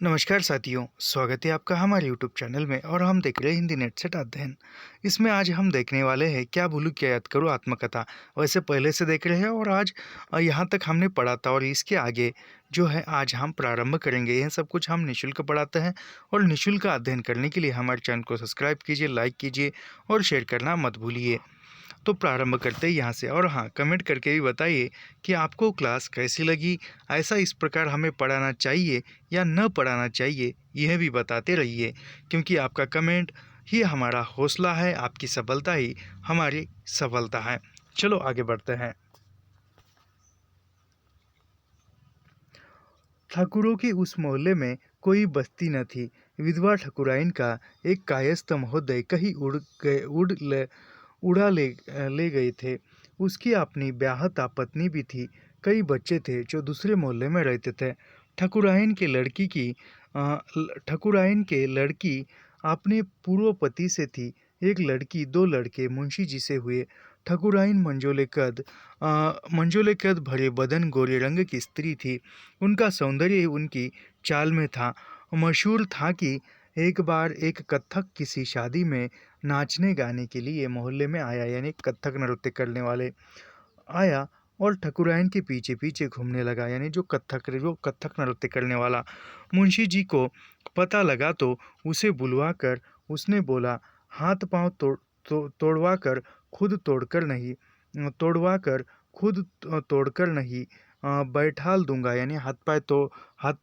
नमस्कार साथियों, स्वागत है आपका हमारे यूट्यूब चैनल में और हम देख रहे हैं हिंदी नेट सेट अध्ययन। इसमें आज हम देखने वाले हैं क्या भूलूं क्या याद करूं आत्मकथा। वैसे पहले से देख रहे हैं और आज यहाँ तक हमने पढ़ा था और इसके आगे जो है आज हम प्रारंभ करेंगे। यह सब कुछ हम निःशुल्क पढ़ाते हैं और निःशुल्क अध्ययन करने के लिए हमारे चैनल को सब्सक्राइब कीजिए, लाइक कीजिए और शेयर करना मत भूलिए। तो प्रारंभ करते हैं यहाँ से। और हाँ, कमेंट करके भी बताइए कि आपको क्लास कैसी लगी। ऐसा इस प्रकार हमें पढ़ाना चाहिए या न पढ़ाना चाहिए, यह भी बताते रहिए, क्योंकि आपका कमेंट ही हमारा हौसला है, आपकी सफलता ही हमारी सफलता है। चलो आगे बढ़ते हैं। ठाकुरों की उस मोहल्ले में कोई बस्ती न थी। विधवा ठाकुराइन का एक कायस्थ महोदय कहीं उड़ा ले गए थे। उसकी अपनी ब्याहता पत्नी भी थी। कई बच्चे थे जो दूसरे मोहल्ले में रहते थे। ठाकुराइन के लड़की अपने पूर्व पति से थी। एक लड़की, दो लड़के मुंशी जी से हुए। ठाकुराइन मंजोले कद भरे बदन, गोरे रंग की स्त्री थी। उनका सौंदर्य उनकी चाल में था। मशहूर था कि एक बार एक कत्थक किसी शादी में नाचने गाने के लिए मोहल्ले में आया, यानी कत्थक नृत्य करने वाले आया और ठाकुराइन के पीछे पीछे घूमने लगा, यानी जो कत्थक नृत्य करने वाला। मुंशी जी को पता लगा तो उसे बुलवा कर उसने बोला, हाथ पांव तोड़वा कर खुद तोड़कर नहीं बैठाल दूंगा, यानी हाथ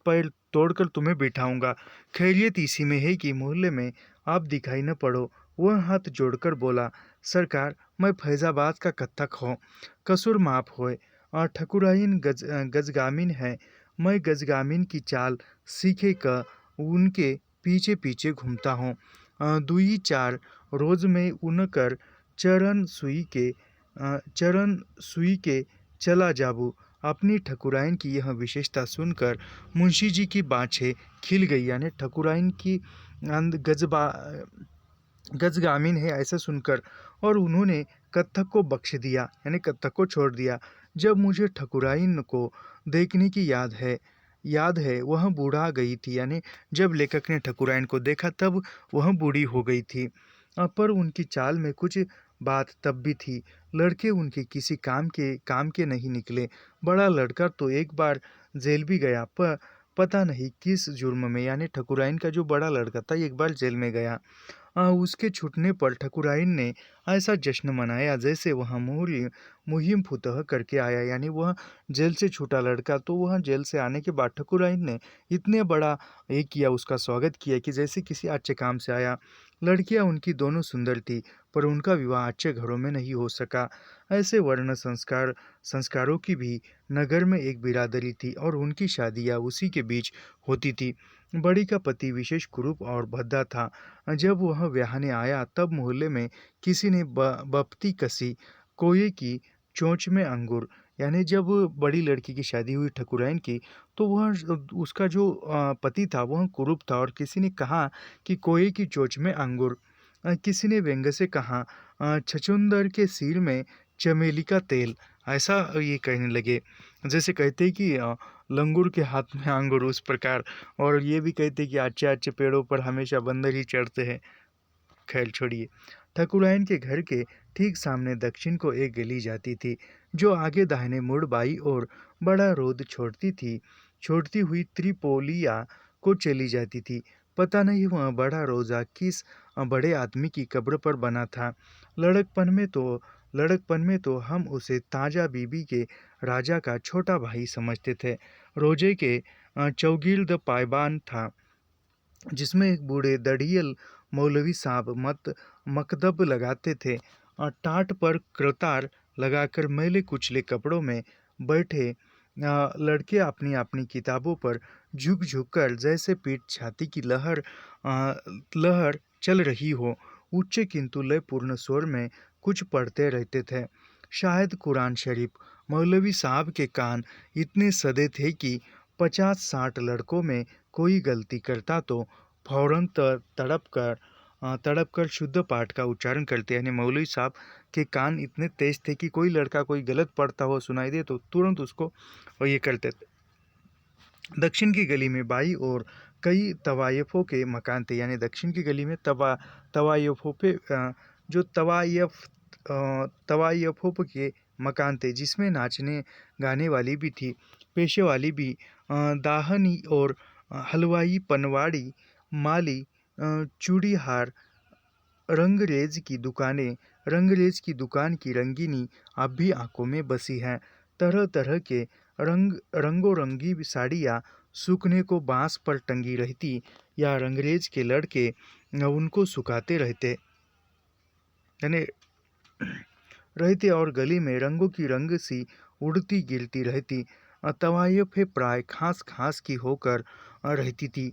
पैर तोड़कर तुम्हें बिठाऊंगा। खैरियत इसी में है कि मोहल्ले में आप दिखाई न पड़ो। वह हाथ जोड़कर बोला, सरकार, मैं फैजाबाद का कत्थक हूँ, कसूर माफ होए। ठकुराइन गजगामिन है। मैं गजगामिन की चाल सीखे का उनके पीछे पीछे घूमता हूँ। दुई चार रोज में उनकर चरण सुई के चला जाबू। अपनी ठकुराइन की यह विशेषता सुनकर मुंशी जी की बाँछें खिल गई, यानी ठकुराइन की गजबा गजगामिन है ऐसा सुनकर, और उन्होंने कत्थक को बख्श दिया, यानी कत्थक को छोड़ दिया। जब मुझे ठकुराइन को देखने की याद है वह बूढ़ा गई थी, यानी जब लेखक ने ठकुराइन को देखा तब वह बूढ़ी हो गई थी। पर उनकी चाल में कुछ बात तब भी थी। लड़के उनके किसी काम के नहीं निकले। बड़ा लड़का तो एक बार जेल भी गया, पर पता नहीं किस जुर्म में, यानी ठकुराइन का जो बड़ा लड़का था एक बार जेल में गया। उसके छूटने पर ठकुराइन ने ऐसा जश्न मनाया जैसे वह मुहिम फुतह करके आया, यानी वह जेल से छूटा लड़का, तो वह जेल से आने के बाद ठकुराइन ने इतने बड़ा ये किया, उसका स्वागत किया कि जैसे किसी अच्छे काम से आया। लड़कियां उनकी दोनों सुंदर थी, पर उनका विवाह अच्छे घरों में नहीं हो सका। ऐसे वर्ण संस्कारों की भी नगर में एक बिरादरी थी और उनकी शादियां उसी के बीच होती थी। बड़ी का पति विशेष कुरूप और भद्दा था। जब वह ब्याहने आया तब मोहल्ले में किसी ने बपती कसी, कोये की चोंच में अंगूर, यानी जब बड़ी लड़की की शादी हुई ठकुराइन की, तो वह उसका जो पति था वह कुरूप था, और किसी ने कहा कि कोये की चोंच में अंगूर। किसी ने व्यंग से कहा, छछूंदर के सिर में चमेली का तेल, ऐसा ये कहने लगे। जैसे कहते हैं कि लंगूर के हाथ में अंगूर, उस प्रकार। और ये भी कहते हैं कि अच्छे अच्छे पेड़ों पर हमेशा बंदर ही चढ़ते हैं। खैर छोड़िए। ठाकुराइन के घर के ठीक सामने दक्षिण को एक गली जाती थी, जो आगे दाहिने मुड़ बाई और बड़ा रोड छोड़ती हुई त्रिपोलिया को चली जाती थी। पता नहीं वह बड़ा रोजा किस बड़े आदमी की कब्र पर बना था। लड़कपन में तो हम उसे ताजा बीबी के राजा का छोटा भाई समझते थे। रोजे के चौगिर्द पायबान था, जिसमें एक बूढ़े दढ़ियल मौलवी साहब मकदब लगाते थे। टाट पर करतार लगाकर मैले कुचले कपड़ों में बैठे लड़के अपनी अपनी किताबों पर झुक झुक कर, जैसे पीठ छाती की लहर चल रही हो, उच्च किंतु लयपूर्ण स्वर में कुछ पढ़ते रहते थे, शायद कुरान शरीफ। मौलवी साहब के कान इतने सदे थे कि 50-60 लड़कों में कोई गलती करता तो फौरन तड़प कर शुद्ध पाठ का उच्चारण करते, यानी मौलवी साहब के कान इतने तेज थे कि कोई लड़का कोई गलत पढ़ता हुआ सुनाई दे तो तुरंत उसको ये करते थे। दक्षिण की गली में बाई और कई तवायफ़ों के मकान थे, यानी दक्षिण की गली में तवायफ़ों पे जो तवायफ़ों के मकान थे, जिसमें नाचने गाने वाली भी थी, पेशे वाली भी, दाहनी और हलवाई, पनवाड़ी, माली, चूड़ीहार, रंगरेज की दुकान की रंगीनी अब भी आंखों में बसी है। तरह तरह के रंगोरंगी साड़ियाँ सूखने को बांस पर टंगी रहती, या रंगरेज के लड़के उनको सुखाते यानी रहते और गली में रंगों की रंग सी उड़ती गिरती रहती। तवायफें प्राय खास खास की होकर रहती थी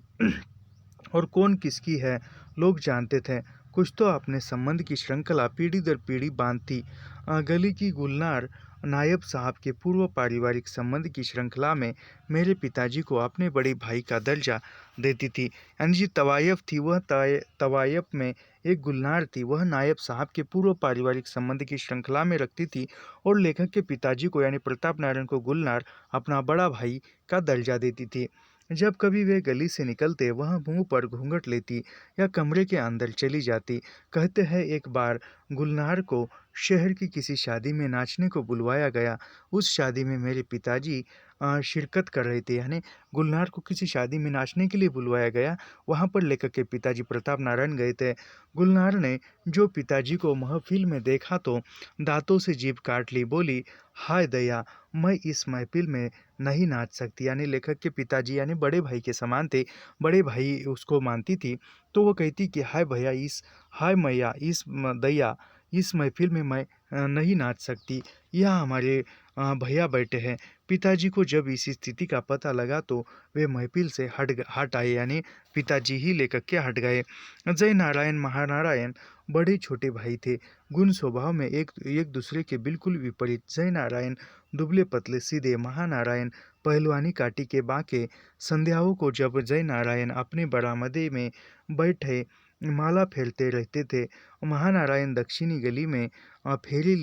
और कौन किसकी है लोग जानते थे। कुछ तो अपने संबंध की श्रृंखला पीढ़ी दर पीढ़ी बांधती। गली की गुलनार नायब साहब के पूर्व पारिवारिक संबंध की श्रृंखला में मेरे पिताजी को अपने बड़े भाई का दर्जा देती थी। यानी जी तवायफ थी, वह तवायफ में एक गुलनार थी, वह नायब साहब के पूर्व पारिवारिक संबंध की श्रृंखला में रखती थी, और लेखक के पिताजी को यानी प्रताप नारायण को गुलनार अपना बड़ा भाई का दर्जा देती थी। जब कभी वे गली से निकलते, वह मुंह पर घूंघट लेती या कमरे के अंदर चली जाती। कहते हैं एक बार गुलनार को शहर की किसी शादी में नाचने को बुलवाया गया। उस शादी में मेरे पिताजी शिरकत कर रहे थे, यानी गुलनार को किसी शादी में नाचने के लिए बुलवाया गया, वहाँ पर लेखक के पिताजी प्रताप नारायण गए थे। गुलनार ने जो पिताजी को महफिल में देखा तो दांतों से जीभ काट ली, बोली, हाय दया, मैं इस महफिल में नहीं नाच सकती। यानी लेखक के पिताजी यानी बड़े भाई के समान थे, बड़े भाई उसको मानती थी, तो वो कहती कि हाय मैया, दया, इस महफिल में मैं नहीं नाच सकती, यहाँ हमारे भैया बैठे हैं। पिताजी को जब इस स्थिति का पता लगा तो वे महफिल से हट आए, यानी पिताजी ही लेखक के हट गए। जय नारायण महानारायण बड़े छोटे भाई थे, गुण स्वभाव में एक दूसरे के बिल्कुल विपरीत। जय नारायण दुबले पतले सीधे, महानारायण पहलवानी काटी के बांके। संध्याओं को जब जय नारायण अपने बरामदे में बैठे माला फेरते रहते थे, महानारायण दक्षिणी गली में फेरी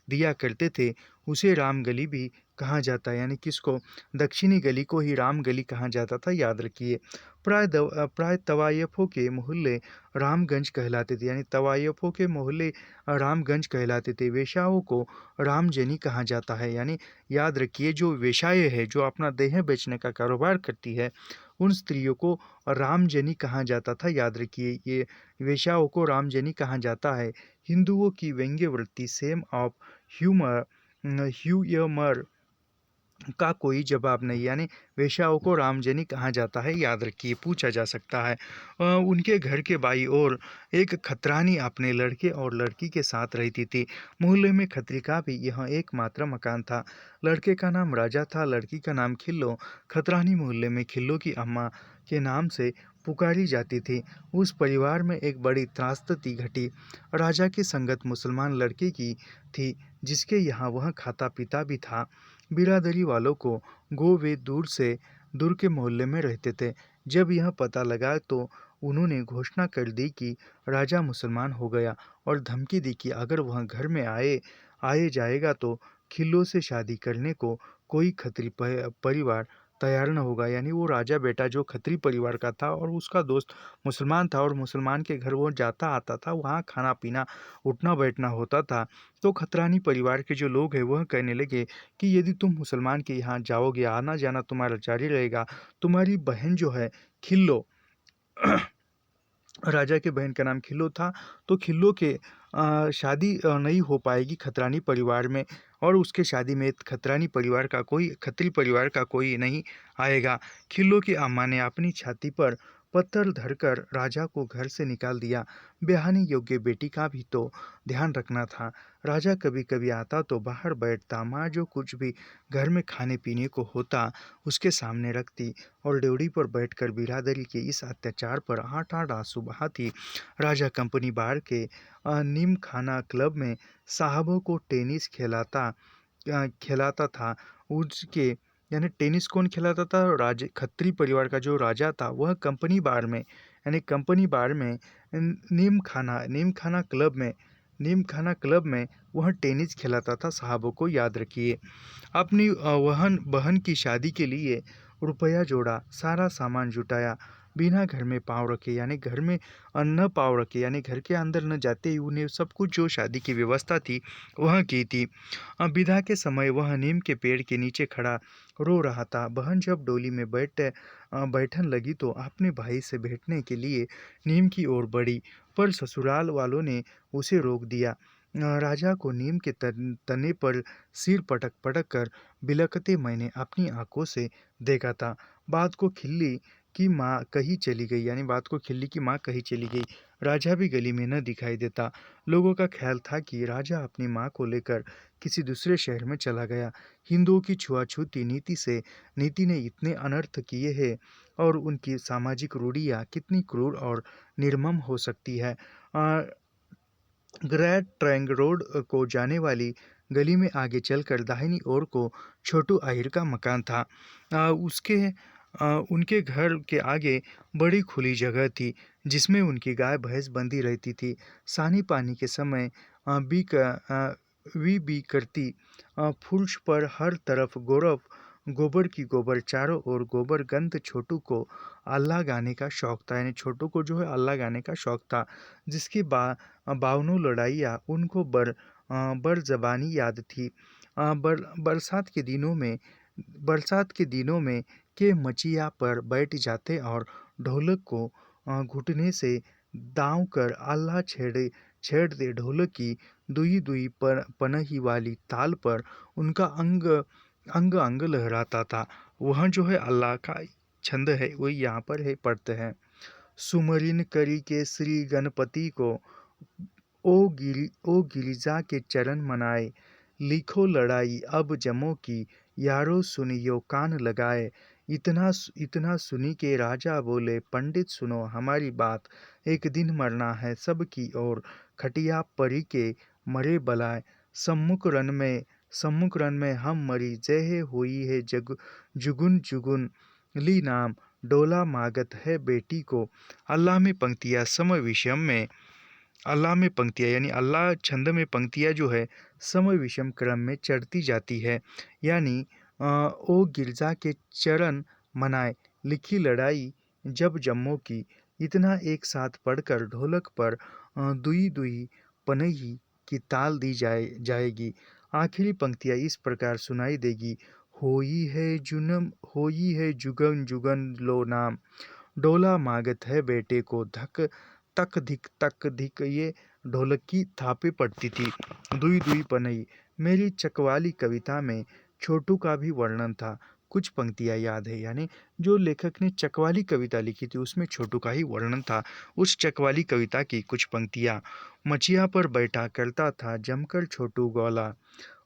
दिया करते थे। उसे राम गली भी कहा जाता है, यानी किसको, दक्षिणी गली को ही राम गली कहा जाता था, याद रखिए। प्राय तवायफों के मोहल्ले रामगंज कहलाते थे, यानी तवायफों के मोहल्ले रामगंज कहलाते थे। वेश्याओं को रामजनी कहा जाता है, यानी याद रखिए, जो वेश्याएं है, जो अपना देह बेचने का कारोबार करती है, उन स्त्रियों को रामजनी कहा जाता था, याद रखिए। ये वेश्याओं को रामजनी कहा जाता है। हिंदुओं की व्यंग्यवृत्ति सेम ऑफ ह्यूमर का कोई जवाब नहीं, यानी वेश्याओं को रामजनी कहा जाता है, याद रखिए, पूछा जा सकता है। उनके घर के बाई और एक खतरानी अपने लड़के और लड़की के साथ रहती थी। मोहल्ले में खतरी का भी यह एकमात्र मकान था। लड़के का नाम राजा था, लड़की का नाम खिल्लो। खतरानी मोहल्ले में खिल्लो की अम्मा के नाम से पुकारी जाती थी। उस परिवार में एक बड़ी त्रासदी घटी। राजा की संगत मुसलमान लड़के की थी, जिसके यहाँ वह खाता पीता भी था। बिरादरी वालों को वे दूर के मोहल्ले में रहते थे। जब यह पता लगा तो उन्होंने घोषणा कर दी कि राजा मुसलमान हो गया, और धमकी दी कि अगर वह घर में आए जाएगा तो खिल्लो से शादी करने को कोई खत्री परिवार तैयार न होगा। यानी वो राजा बेटा जो खत्री परिवार का था और उसका दोस्त मुसलमान था, और मुसलमान के घर वो जाता आता था, वहाँ खाना पीना उठना बैठना होता था। तो खतरानी परिवार के जो लोग हैं वह कहने लगे कि यदि तुम मुसलमान के यहाँ जाओगे, आना जाना तुम्हारा जारी रहेगा, तुम्हारी बहन जो है खिल्लो राजा के बहन का नाम खिल्लो था, तो खिल्लो के शादी नहीं हो पाएगी खतरानी परिवार में, और उसके शादी में खतरी परिवार का कोई नहीं आएगा। खिल्लो की अम्मा ने अपनी छाती पर पत्थर धरकर राजा को घर से निकाल दिया। ब्याहने योग्य बेटी का भी तो ध्यान रखना था। राजा कभी कभी आता तो बाहर बैठता, माँ जो कुछ भी घर में खाने पीने को होता उसके सामने रखती, और ड्योढ़ी पर बैठकर बिरादरी के इस अत्याचार पर आठ आठ आंसू बहाती। राजा कंपनी बार के नीम खाना क्लब में साहबों को टेनिस खिलाता था। उसके यानी टेनिस कौन खिलाता था, खत्री परिवार का जो राजा था वह कंपनी बार में नीम खाना क्लब में वह टेनिस खिलाता था साहबों को, याद रखिए। अपनी बहन की शादी के लिए रुपया जोड़ा, सारा सामान जुटाया, बिना घर में पाँव रखे यानी घर में न पाँव रखे यानी घर के अंदर न जाते ही उन्हें सब कुछ जो शादी की व्यवस्था थी वह की थी। विदा के समय वह नीम के पेड़ के नीचे खड़ा रो रहा था। बहन जब डोली में बैठन लगी तो अपने भाई से भेंटने के लिए नीम की ओर बढ़ी, पर ससुराल वालों ने उसे रोक दिया। राजा को नीम के तने पर सिर पटक पटक कर बिलखते मैंने अपनी आंखों से देखा था। बात को खिल्ली की माँ कहीं चली गई यानी बात को खिल्ली की माँ कहीं चली गई। राजा भी गली में न दिखाई देता। लोगों का ख्याल था कि राजा अपनी माँ को लेकर किसी दूसरे शहर में चला गया। हिंदुओं की छुआछूती नीति ने इतने अनर्थ किए हैं और उनकी सामाजिक रूढ़ियाँ कितनी क्रूर और निर्मम हो सकती है। ग्रेट ट्रैंग रोड को जाने वाली गली में आगे चलकर दाहिनी ओर को छोटू आहिर का मकान था। उनके घर के आगे बड़ी खुली जगह थी जिसमें उनकी गाय भैंस बंधी रहती थी। सानी पानी के समय भी करती। फुर्श पर हर तरफ गोबर की गोबर, चारों ओर गोबर गंध। छोटू को अल्लाह गाने का शौक था यानी छोटू को जो है अल्लाह गाने का शौक था, जिसकी बावनों लड़ाइयाँ उनको बर ज़बानी याद थी। बरसात के दिनों में के मचिया पर बैठ जाते और ढोलक को घुटने से दांव कर अल्लाह छेड़ दे। ढोलक की दुई दुई पनही वाली ताल पर उनका अंग अंग अंग लहराता था। वह जो है अल्लाह का छंद है, वही यहाँ पर है, पढ़ते हैं। सुमरिन करी के श्री गणपति को ओ गिरिजा के चरण मनाए। लिखो लड़ाई अब जमों की, यारो सुनियो कान लगाए। इतना सुनी के राजा बोले, पंडित सुनो हमारी बात। एक दिन मरना है सबकी और खटिया परी के मरे बलाए। सम्मुख रन में हम मरी, जय हुई है जुगुन जुगुन ली नाम। डोला मागत है बेटी को। अल्लाह में पंक्तियाँ समय विषम में अल्लाह में पंक्तियाँ यानी अल्लाह छंद में पंक्तियाँ जो है समय विषम क्रम में चढ़ती जाती है। यानी ओ गिरजा के चरण मनाए, लिखी लड़ाई जब जम्मों की। इतना एक साथ पढ़कर ढोलक पर दुई दुई पनही की ताल दी जाएगी। आखिरी पंक्तियाँ इस प्रकार सुनाई देगी। होई है जुगन जुगन लो नाम। डोला मागत है बेटे को, धक तक धिक। ये ढोलक की थापे पड़ती थी। दुई दुई पनई। मेरी चकवाली कविता में छोटू का भी वर्णन था। कुछ पंक्तियाँ याद है यानी जो लेखक ने चकवाली कविता लिखी थी उसमें छोटू का ही वर्णन था। उस चकवाली कविता की कुछ पंक्तियाँ। मचिया पर बैठा करता था जमकर छोटू गौला,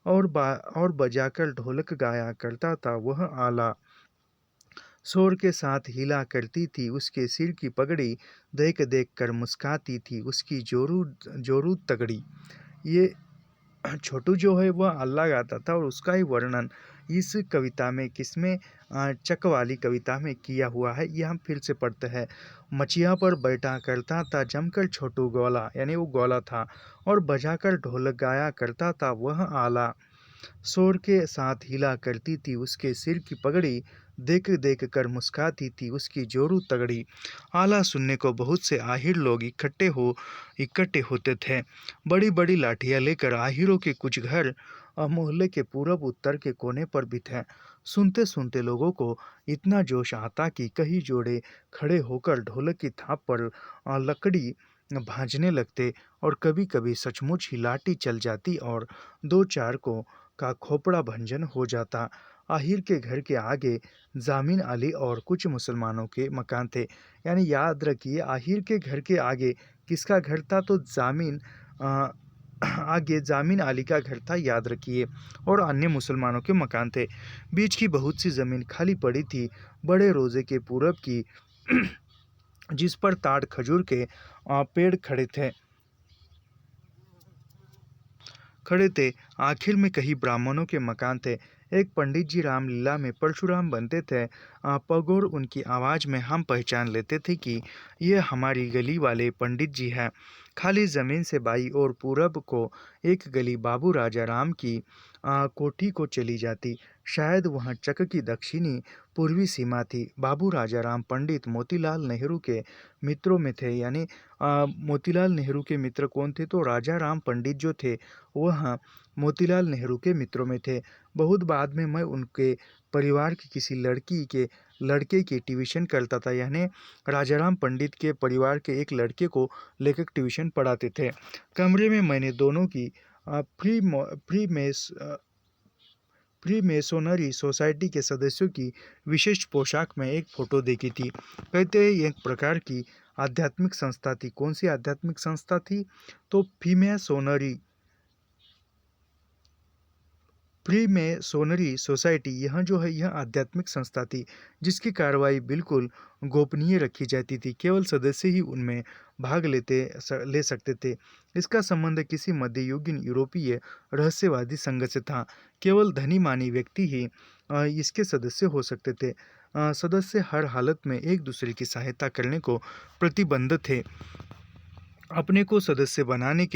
और बजाकर ढोलक गाया करता था वह आला। शोर के साथ हिला करती थी उसके सिर की पगड़ी, देख देख कर मुस्काती थी उसकी जोरू जोरू तगड़ी। ये छोटू जो है वह अल्लाह गाता था और उसका ही वर्णन इस कविता में किसमें चक वाली कविता में किया हुआ है। यह हम फिर से पढ़ते हैं। मचिया पर बैठा करता था जमकर छोटू गौला यानी वो गौला था, और बजाकर ढोलक गाया करता था वह आला। शोर के साथ हिला करती थी उसके सिर की पगड़ी, देख देख कर मुस्काती थी उसकी जोरू तगड़ी। आला सुनने को बहुत से आहिर लोग इकट्ठे होते थे। बड़ी बड़ी लाठियाँ लेकर आहिरों के कुछ घर मोहल्ले के पूरब उत्तर के कोने पर भी थे। सुनते सुनते लोगों को इतना जोश आता कि कई जोड़े खड़े होकर ढोलक की थाप पर लकड़ी भांजने लगते, और कभी कभी सचमुच ही लाठी चल जाती और दो चार को का खोपड़ा भंजन हो जाता। आहिर के घर के आगे जामिन अली और कुछ मुसलमानों के मकान थे। यानी याद रखिए आहिर के घर के आगे किसका घर था, तो आगे जामिन अली का घर था, याद रखिए, और अन्य मुसलमानों के मकान थे। बीच की बहुत सी ज़मीन खाली पड़ी थी बड़े रोज़े के पूरब की जिस पर ताड़ खजूर के पेड़ खड़े थे। आखिर में कई ब्राह्मणों के मकान थे। एक पंडित जी रामलीला में परशुराम बनते थे। पगोर उनकी आवाज़ में हम पहचान लेते थे कि ये हमारी गली वाले पंडित जी हैं। खाली ज़मीन से बाई और पूरब को एक गली बाबू राजा राम की कोठी को चली जाती। शायद वहाँ चक की दक्षिणी पूर्वी सीमा थी। बाबू राजाराम पंडित मोतीलाल नेहरू के मित्रों में थे, यानी मोतीलाल नेहरू के मित्र कौन थे? तो राजा राम पंडित जो थे वह मोतीलाल नेहरू के मित्रों में थे। बहुत बाद में मैं उनके परिवार की किसी लड़के की ट्यूशन करता था, यानी राजाराम पंडित के परिवार के एक लड़के को लेकर ट्यूशन पढ़ाते थे। कमरे में मैंने दोनों की free free mess free masonry society के सदस्यों की विशिष्ट पोशाक में एक फोटो देखी थी। कहते हैं एक प्रकार की आध्यात्मिक संस्था थी। कौन सी आध्यात्मिक संस्था थी? तो फ्री में सोनरी सोसाइटी, यह जो है यह आध्यात्मिक संस्था थी जिसकी कार्रवाई बिल्कुल गोपनीय रखी जाती थी। केवल सदस्य ही उनमें भाग ले सकते थे। इसका संबंध किसी मध्ययुगीन यूरोपीय रहस्यवादी संघ से था। केवल धनी मानी व्यक्ति ही इसके सदस्य हो सकते थे। सदस्य हर हालत में एक दूसरे की सहायता करने को प्रतिबद्ध थे। अपने को सदस्य बनाने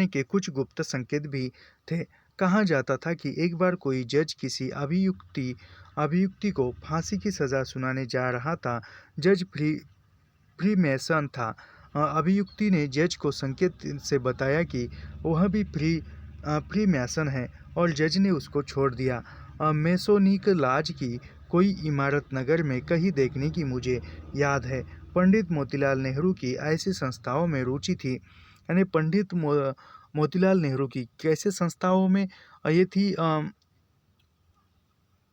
के कुछ गुप्त संकेत भी थे। कहा जाता था कि एक बार कोई जज किसी अभियुक्ति को फांसी की सज़ा सुनाने जा रहा था। जज फ्रीमेसन था। अभियुक्ति ने जज को संकेत से बताया कि वह भी फ्रीमेसन है और जज ने उसको छोड़ दिया। मेसोनिक लाज की कोई इमारत नगर में कहीं देखने की मुझे याद है। पंडित मोतीलाल नेहरू की ऐसी संस्थाओं में रुचि थी, यानी पंडित मोतीलाल नेहरू की कैसे संस्थाओं में ये थी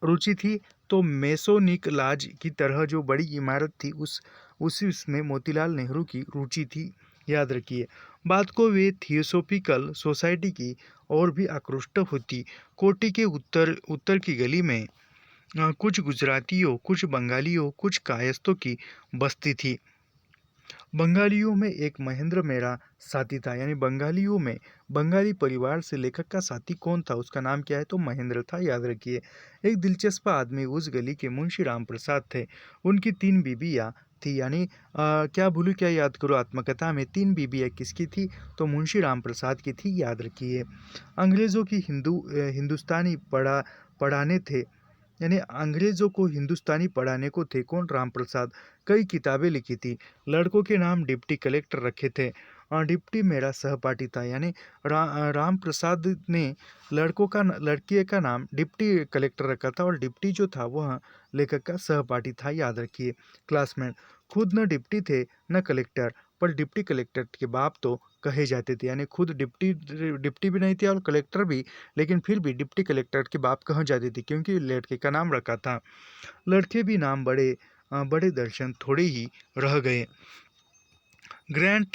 रुचि थी? तो मेसोनिक लाज की तरह जो बड़ी इमारत थी उसमें मोतीलाल नेहरू की रुचि थी। याद रखिए बात को। वे थियोसॉफिकल सोसाइटी की और भी आकृष्ट होती। कोटी के उत्तर की गली में कुछ गुजरातियों, कुछ बंगालियों, कुछ कायस्थों की बस्ती थी। बंगालियों में एक महेंद्र मेरा साथी था, यानी बंगालियों में बंगाली परिवार से लेखक का साथी कौन था? उसका नाम क्या है? तो महेंद्र था। याद रखिए। एक दिलचस्प आदमी उस गली के मुंशी राम प्रसाद थे। उनकी 3 बीबियाँ थी, यानी क्या भूलू क्या याद करो आत्मकथा में 3 बीबियाँ किसकी थी? तो मुंशी राम प्रसाद की थी। याद रखिए। अंग्रेज़ों की हिंदुस्तानी पढ़ाने थे, यानी अंग्रेज़ों को हिंदुस्तानी पढ़ाने को थे कौन? राम प्रसाद। कई किताबें लिखी थी। लड़कों के नाम डिप्टी कलेक्टर रखे थे। डिप्टी मेरा सहपाठी था, यानी राम प्रसाद ने लड़के का नाम डिप्टी कलेक्टर रखा था और डिप्टी जो था वह लेखक का सहपाठी था। याद रखिए। क्लासमेट खुद न डिप्टी थे न कलेक्टर, पर डिप्टी कलेक्टर के बाप तो कहे जाते थे, यानी खुद डिप्टी भी नहीं थे और कलेक्टर भी, लेकिन फिर भी डिप्टी कलेक्टर के बाप कहा जाते थे क्योंकि लड़के का नाम रखा था। लड़के भी नाम बड़े दर्शन थोड़े ही रह गए। ग्रैंड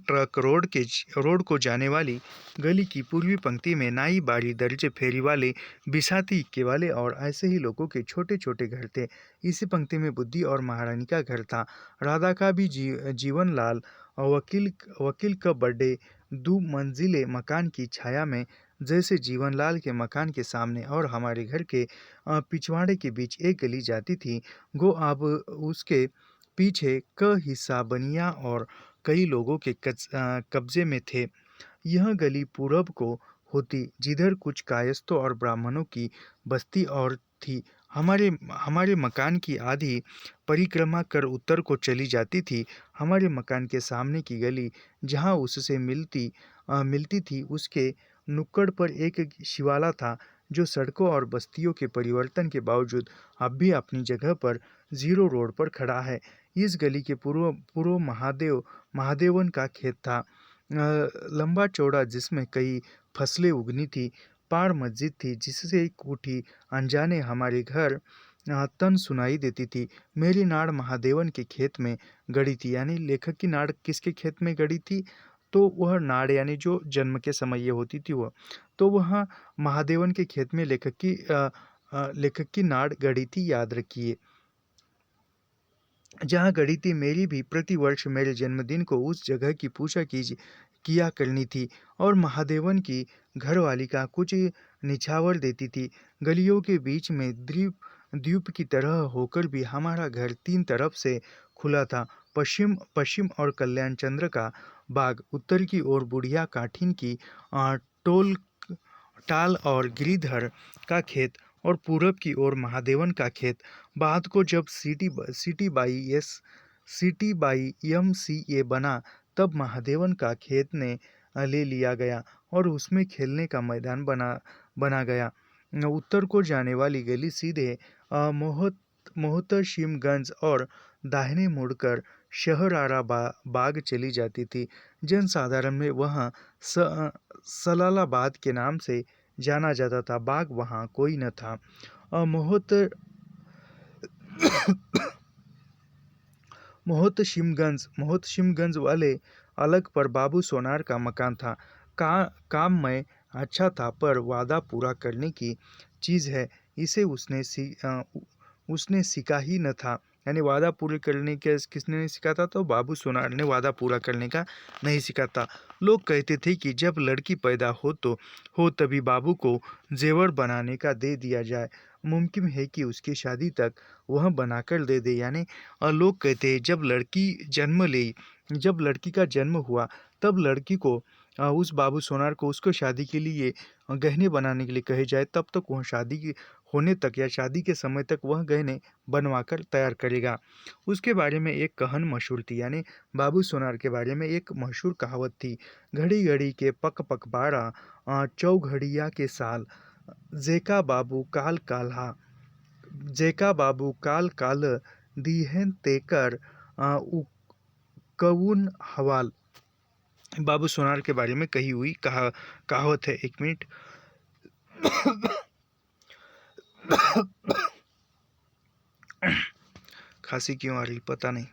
ट्रक रोड को जाने वाली गली की पूर्वी पंक्ति में नाई, बाड़ी, दर्जे, फेरी वाले, बिसाती, इक्के वाले और ऐसे ही लोगों के छोटे छोटे घर थे। इसी पंक्ति में बुद्धि और महारानी का घर था। राधा का भी जीवन लाल वकील का बर्थडे 2 मंजिले मकान की छाया में, जैसे जीवनलाल के मकान के सामने और हमारे घर के पिछवाड़े के बीच एक गली जाती थी। अब उसके पीछे का हिस्सा बनिया और कई लोगों के कब्जे में थे। यह गली पूरब को होती, जिधर कुछ कायस्थों और ब्राह्मणों की बस्ती और थी। हमारे मकान की आधी परिक्रमा कर उत्तर को चली जाती थी। हमारे मकान के सामने की गली जहाँ उससे मिलती थी, उसके नुक्कड़ पर एक शिवाला था जो सड़कों और बस्तियों के परिवर्तन के बावजूद अब भी अपनी जगह पर जीरो रोड पर खड़ा है। इस गली के पूर्व महादेवन का खेत था, लंबा चौड़ा, जिसमें कई फसलें उगनी थी। पार मस्जिद थी जिससे कोठी अनजाने हमारे घर तन सुनाई देती थी। मेरी नाड़ महादेवन के खेत में गड़ी थी, यानी लेखक की नाड़ किसके खेत में गड़ी थी? तो वह नाड़ यानी जो जन्म के समय ये होती थी वह, तो वह महादेवन के खेत में लेखक की नाड़ गड़ी थी। याद रखिए। जहाँ गढ़ी थी, मेरी भी प्रतिवर्ष मेरे जन्मदिन को उस जगह की पूजा किया करनी थी और महादेवन की घरवाली का कुछ निछावर देती थी। गलियों के बीच में द्वीप की तरह होकर भी हमारा घर 3 तरफ से खुला था। पश्चिम और कल्याण चंद्र का बाग, उत्तर की ओर बुढ़िया काठिन की टोल टाल और गिरिधर का खेत, और पूरब की ओर महादेवन का खेत। बाद को जब सिटी बाई MCA बना, तब महादेवन का खेत ने ले लिया गया और उसमें खेलने का मैदान बना गया। उत्तर को जाने वाली गली सीधे मोहतशिमगंज और दाहिने मुड़कर शहरारा बाग चली जाती थी। जनसाधारण में वहाँ सलालाबाद के नाम से जाना जाता था। बाग वहाँ कोई न था। मोहतशिमगंज वाले अलग पर बाबू सोनार का मकान था। काम में अच्छा था, पर वादा पूरा करने की चीज़ है, इसे उसने सीखा ही न था। यानी वादा पूरे करने के किसने नहीं सीखा था? तो बाबू सोनार ने वादा पूरा करने का नहीं सीखा था। लोग कहते थे कि जब लड़की पैदा हो तभी बाबू को जेवर बनाने का दे दिया जाए। मुमकिन है कि उसकी शादी तक वह बनाकर दे दे। यानी लोग कहते हैं जब लड़की का जन्म हुआ, तब लड़की को उस बाबू सोनार को उसको शादी के लिए गहने बनाने के लिए कहे जाए, तब तक वह होने तक या शादी के समय तक वह गहने बनवाकर तैयार करेगा। उसके बारे में एक कहन मशहूर थी। यानी बाबू सोनार के बारे में एक मशहूर कहावत थी, घड़ी घड़ी के पक पक बारा, चौघड़िया के साल, जेका बाबू काल काल, दीहेन तेकर कवुन हवाल। बाबू सोनार के बारे में कही हुई कहावत है। 1 मिनट। खांसी क्यों आ रही पता नहीं।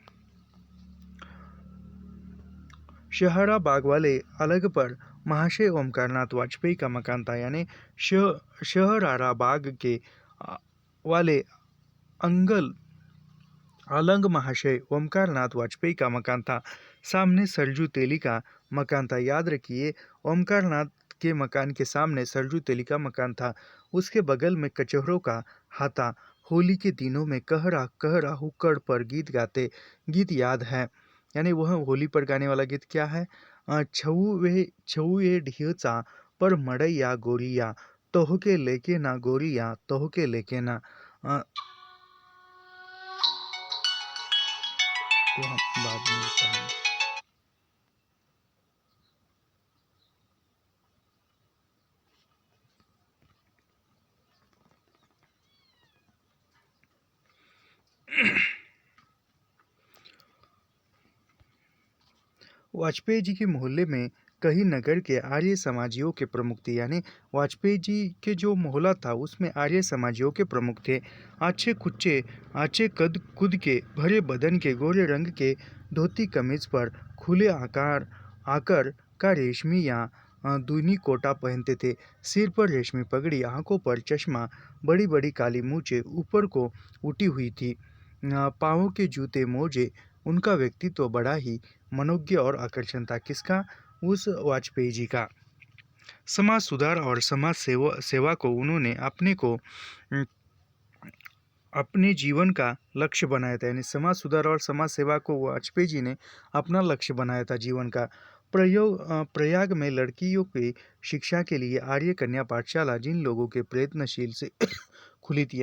शहरा बाग वाले अलग पर महाशय ओमकारनाथ वाजपेयी का मकान था। यानी शहरारा बाग के वाले अलंग महाशय ओमकारनाथ वाजपेयी का मकान था। सामने सरजू तेली का मकान था। याद रखिए, ओमकारनाथ के मकान के सामने सरजू तेली का मकान था। उसके बगल में कचहरों का हाथा। होली के दिनों में कहरा हुक्कड़ पर गीत याद है। यानी वह होली पर गाने वाला गीत क्या है? छऊए ढियचा पर मड़ैया गोरिया, तोहके लेके ना गोरिया, तोहके लेके ना। को हम बाद में बताएंगे। वाजपेयी जी के मोहल्ले में कई नगर के आर्य समाजियों के प्रमुख थे। यानी वाजपेयी जी के जो मोहल्ला था उसमें आर्य समाजियों के प्रमुख थे। आछे कद कुद के, भरे बदन के, गोरे रंग के धोती कमीज पर खुले आकर का रेशमी या दूनी कोटा पहनते थे। सिर पर रेशमी पगड़ी, आंखों पर चश्मा, बड़ी बड़ी काली मूछें ऊपर को उठी हुई थी, पाँवों के जूते मोजे। उनका व्यक्तित्व बड़ा ही मनोज्ञ और आकर्षण था। किसका? उस वाजपेयी जी का। समाज सुधार और समाज सेवा को उन्होंने अपने जीवन का लक्ष्य बनाया था। यानी समाज सुधार और समाज सेवा को वाजपेयी जी ने अपना लक्ष्य बनाया था जीवन का। प्रयाग में लड़कियों की शिक्षा के लिए आर्य कन्या पाठशाला जिन लोगों के प्रयत्नशील से खुली थी।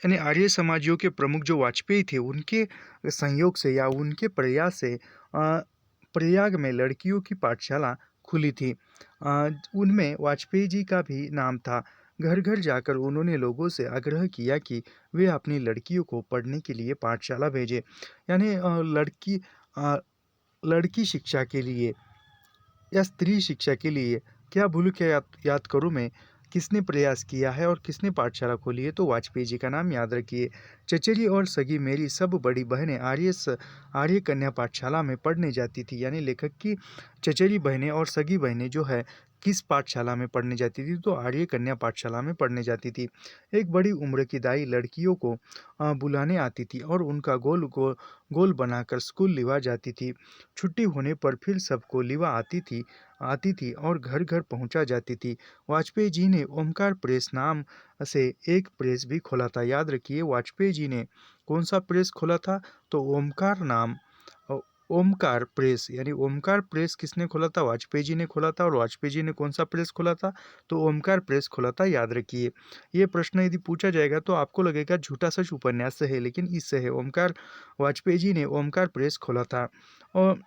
यानी आर्य समाजियों के प्रमुख जो वाजपेयी थे, उनके संयोग से या उनके प्रयास से प्रयाग में लड़कियों की पाठशाला खुली थी। उनमें वाजपेयी जी का भी नाम था। घर घर जाकर उन्होंने लोगों से आग्रह किया कि वे अपनी लड़कियों को पढ़ने के लिए पाठशाला भेजें। यानी लड़की शिक्षा के लिए या स्त्री शिक्षा के लिए क्या भूल के याद करूँ मैं, किसने प्रयास किया है और किसने पाठशाला खोली है? तो वाजपेयी जी का नाम याद रखिए। चचेरी और सगी मेरी सब बड़ी बहनें आर्य कन्या पाठशाला में पढ़ने जाती थी। यानी लेखक की चचेरी बहनें और सगी बहनें जो है किस पाठशाला में पढ़ने जाती थी? तो आर्य कन्या पाठशाला में पढ़ने जाती थी। एक बड़ी उम्र की दाई लड़कियों को बुलाने आती थी और उनका गोल बनाकर स्कूल लिवा जाती थी। छुट्टी होने पर फिर सबको लिवा आती थी और घर घर पहुंचा जाती थी। वाजपेयी जी ने ओमकार प्रेस नाम से एक प्रेस भी खोला था। याद रखिए, वाजपेयी जी ने कौन सा प्रेस खोला था? तो ओमकार प्रेस, यानी ओमकार प्रेस किसने खोला था? वाजपेयी जी ने खोला था। और वाजपेयी जी ने कौन सा प्रेस खोला था? तो ओमकार प्रेस खोला था, याद रखिए। ये प्रश्न यदि पूछा जाएगा तो आपको लगेगा झूठा सच उपन्यास से है, लेकिन इससे है। ओमकार वाजपेयी जी ने ओमकार प्रेस खोला था। और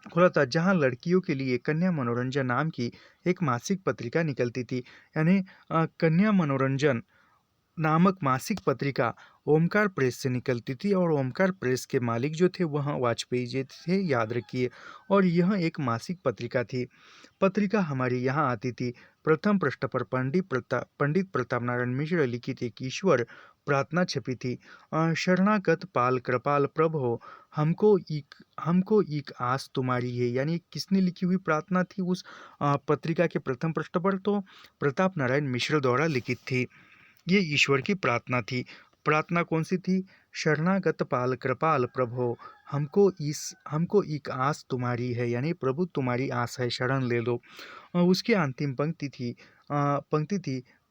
खुला था, जहाँ लड़कियों के लिए कन्या मनोरंजन नाम की एक मासिक पत्रिका निकलती थी। यानी कन्या मनोरंजन नामक मासिक पत्रिका ओमकार प्रेस से निकलती थी, और ओमकार प्रेस के मालिक जो थे वह वाजपेयी जी थे, याद रखिए। और यह एक मासिक पत्रिका थी। पत्रिका हमारे यहाँ आती थी। प्रथम पृष्ठ पर पंडित प्रताप नारायण मिश्र लिखित एक ईश्वर प्रार्थना छपी थी। शरणागत पाल कृपाल प्रभो, हमको एक आस तुम्हारी है। यानी किसने लिखी हुई प्रार्थना थी उस पत्रिका के प्रथम पृष्ठ पर? तो प्रताप नारायण मिश्र द्वारा लिखित थी। ये ईश्वर की प्रार्थना थी। प्रार्थना कौन सी थी? शरणागत पाल कृपाल प्रभो, हमको एक आस तुम्हारी है, यानी प्रभु तुम्हारी आस है, शरण ले लो। उसकी अंतिम पंक्ति थी,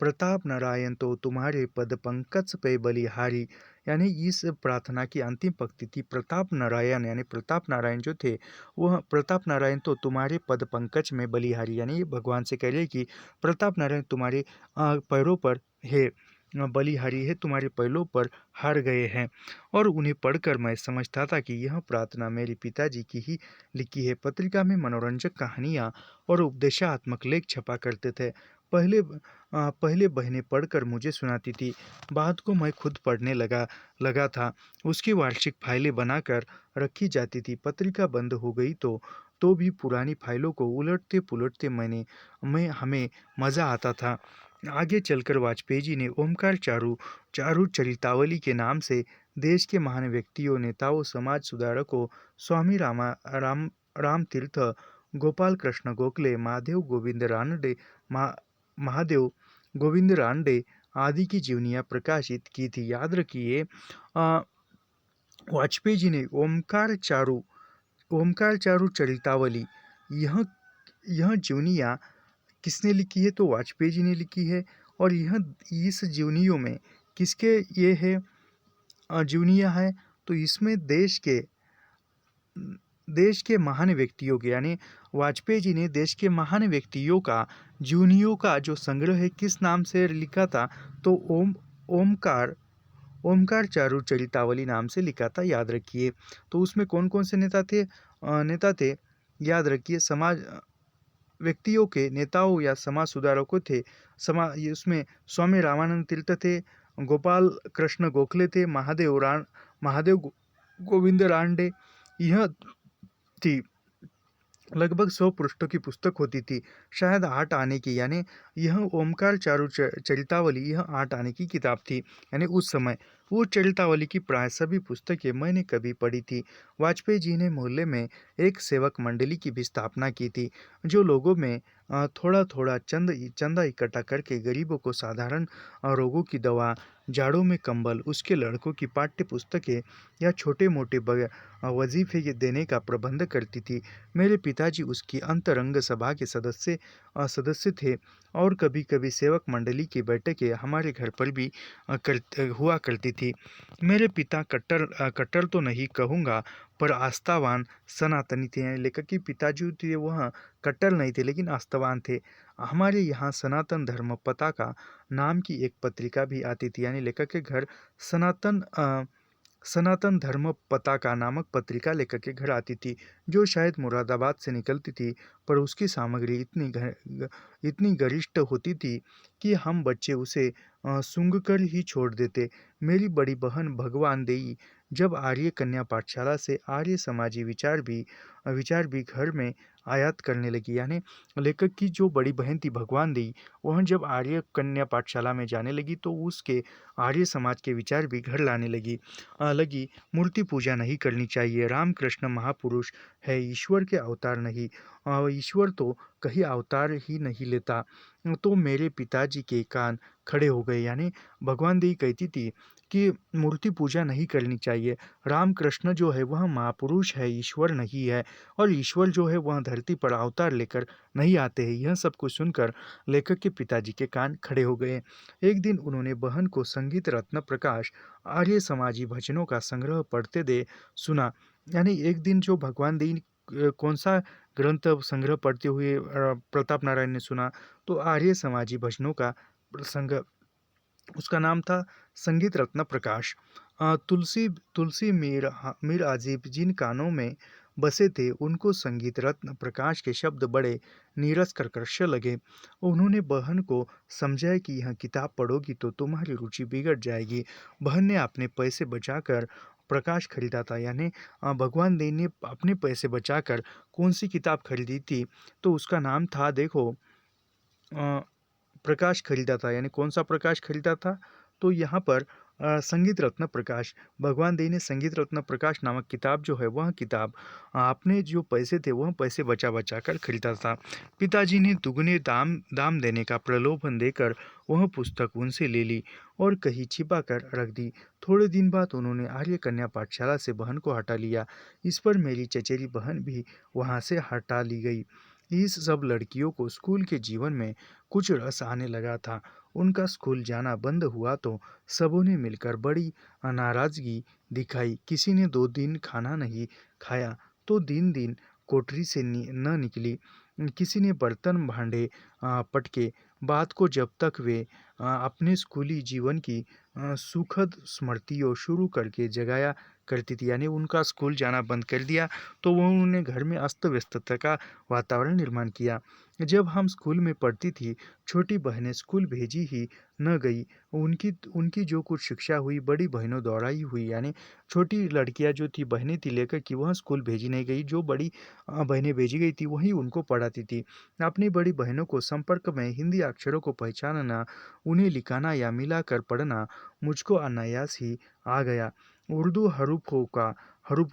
प्रताप नारायण तो तुम्हारे पद पंकज पे बलिहारी। यानी इस प्रार्थना की अंतिम पंक्ति थी, प्रताप नारायण, यानी प्रताप नारायण जो थे वह प्रताप नारायण तो तुम्हारे पद पंकज में बलिहारी, यानी ये भगवान से कह रहे कि प्रताप नारायण तुम्हारे पैरों पर है, बलिहारी है, तुम्हारे पैरों पर हार गए हैं। और उन्हें पढ़कर मैं समझता था कि यह प्रार्थना मेरे पिताजी की ही लिखी है। पत्रिका में मनोरंजक कहानियाँ और उपदेशात्मक लेख छपा करते थे। पहले बहनें पढ़कर मुझे सुनाती थी, बाद को मैं खुद पढ़ने लगा था। उसकी वार्षिक फाइलें बनाकर रखी जाती थी। पत्रिका बंद हो गई तो भी पुरानी फाइलों को उलटते पुलटते मैं हमें मज़ा आता था। आगे चलकर वाजपेयी जी ने ओमकार चारू चरितावली के नाम से देश के महान व्यक्तियों, नेताओं, समाज सुधारकों, स्वामी राम तीर्थ, गोपाल कृष्ण गोखले, महादेव गोविंद रानडे आदि की जीवनियाँ प्रकाशित की थी। याद रखिए, वाजपेयी जी ने ओमकार चारू चरितावली, यह जीवनियाँ किसने लिखी है? तो वाजपेयी जी ने लिखी है। और यह इस जीवनियों में किसके ये है जीवनियाँ है? तो इसमें देश के महान व्यक्तियों के, यानी वाजपेयी जी ने देश के महान व्यक्तियों का जीवनियों का जो संग्रह है किस नाम से लिखा था? तो ओमकार चारू चरितावली नाम से लिखा था, याद रखिए। तो उसमें कौन कौन से नेता थे? याद रखिए, समाज व्यक्तियों के, नेताओं या समाज सुधारकों थे। ये उसमें स्वामी रामानंद तीर्थ थे, गोपाल कृष्ण गोखले थे, महादेव गोविंद रानडे। यह थी लगभग 100 पृष्ठों की पुस्तक होती थी, शायद 8 आने की। यानी यह ओमकार चारू चरितावली, यह 8 आने की किताब थी। यानी उस समय वो चरितावली की प्राय सभी पुस्तकें मैंने कभी पढ़ी थी। वाजपेयी जी ने मोहल्ले में एक सेवक मंडली की भी स्थापना की थी, जो लोगों में थोड़ा थोड़ा चंदा इकट्ठा करके गरीबों को साधारण रोगों की दवा, जाड़ों में कंबल, उसके लड़कों की पाठ्य पुस्तकें या छोटे मोटे वजीफे देने का प्रबंध करती थी। मेरे पिताजी उसकी अंतरंग सभा के सदस्य थे, और कभी कभी सेवक मंडली की बैठकें हमारे घर पर भी हुआ करती थी। मेरे पिता कट्टर तो नहीं कहूँगा, पर आस्थावान सनातनी थे। लेखक के पिताजी थे वह कट्टर नहीं थे, लेकिन आस्थावान थे। हमारे यहाँ सनातन धर्म पताका नाम की एक पत्रिका भी आती थी। यानी लेखक के घर सनातन धर्म पताका नामक पत्रिका लेखक के घर आती थी, जो शायद मुरादाबाद से निकलती थी, पर उसकी सामग्री इतनी गरिष्ठ होती थी कि हम बच्चे उसे सूंघकर ही छोड़ देते। मेरी बड़ी बहन भगवान देई जब आर्य कन्या पाठशाला से आर्य समाजी विचार भी घर में आयात करने लगी। यानी लेखक की जो बड़ी बहन थी भगवान देई, वह जब आर्य कन्या पाठशाला में जाने लगी तो उसके आर्य समाज के विचार भी घर लाने लगी। मूर्ति पूजा नहीं करनी चाहिए, रामकृष्ण महापुरुष है, ईश्वर के अवतार नहीं, ईश्वर तो कहीं अवतार ही नहीं लेता। तो मेरे पिताजी के कान खड़े हो गए। यानी भगवान देवी कहती थी कि मूर्ति पूजा नहीं करनी चाहिए, रामकृष्ण जो है वह महापुरुष है, ईश्वर नहीं है, और ईश्वर जो है वह धरती पर अवतार लेकर नहीं आते हैं। यह सब कुछ सुनकर लेखक के पिताजी के कान खड़े हो गए। एक दिन उन्होंने बहन को संगीत रत्न प्रकाश आर्य समाजी भजनों का संग्रह पढ़ते दे सुना। यानी एक दिन जो भगवान दीन कौन-सा ग्रंथ संग्रह पढ़ते हुए प्रताप नारायण ने सुना, तो आर्य समाजी भजनों का प्रसंग। उसका नाम था संगीत रत्न प्रकाश। तुलसी तुलसी मीर आजिब जिन कानों में बसे थे, उनको संगीत रत्न प्रकाश के शब्द बड़े नीरस कर्कश लगे। उन्होंने बहन को समझाया कि यह किताब पढ़ोगी तो तुम्हारी रुचि बिगड़ जाएगी। बहन ने अपने पैसे बचाकर प्रकाश खरीदा था, यानी भगवान देव ने अपने पैसे बचाकर कौन सी किताब खरीदी थी, तो उसका नाम था, देखो, अ, प्रकाश खरीदा था। यानी कौन-सा प्रकाश खरीदा था? तो यहाँ पर संगीत रत्न प्रकाश, भगवान देव ने संगीत रत्न प्रकाश नामक किताब जो है, वह किताब आपने जो पैसे थे, वह पैसे बचा-बचा कर खरीदा था। पिताजी ने दुगने दाम दाम देने का प्रलोभन देकर वह पुस्तक उनसे ले ली और कहीं छिपा कर रख दी। थोड़े दिन बाद उन्होंने आर्य कन्या पाठशाला से बहन को हटा लिया। इस पर मेरी चचेरी बहन भी वहाँ से हटा ली गई। इस सब लड़कियों को स्कूल के जीवन में कुछ रस आने लगा था। उनका स्कूल जाना बंद हुआ तो सबों ने मिलकर बड़ी नाराज़गी दिखाई। किसी ने 2 दिन खाना नहीं खाया तो दिन-दिन कोठरी से न निकली। किसी ने बर्तन भांडे पटके। बात को जब तक वे अपने स्कूली जीवन की सुखद स्मृतियों शुरू करके जगाया करती थी, यानी उनका स्कूल जाना बंद कर दिया तो वो उन्होंने घर में अस्त व्यस्तता का वातावरण निर्माण किया। जब हम स्कूल में पढ़ती थी, छोटी बहनें स्कूल भेजी ही न गई। उनकी उनकी जो कुछ शिक्षा हुई बड़ी बहनों द्वारा ही हुई, यानी छोटी लड़कियां जो थी, बहनें थी लेकर कि वह स्कूल भेजी नहीं गई। जो बड़ी बहनें भेजी गई थी वही उनको पढ़ाती थी। अपनी बड़ी बहनों को संपर्क में हिंदी अक्षरों को पहचानना, उन्हें लिखाना या मिलाकर पढ़ना मुझको अनायास ही आ गया। उर्दू हरूफों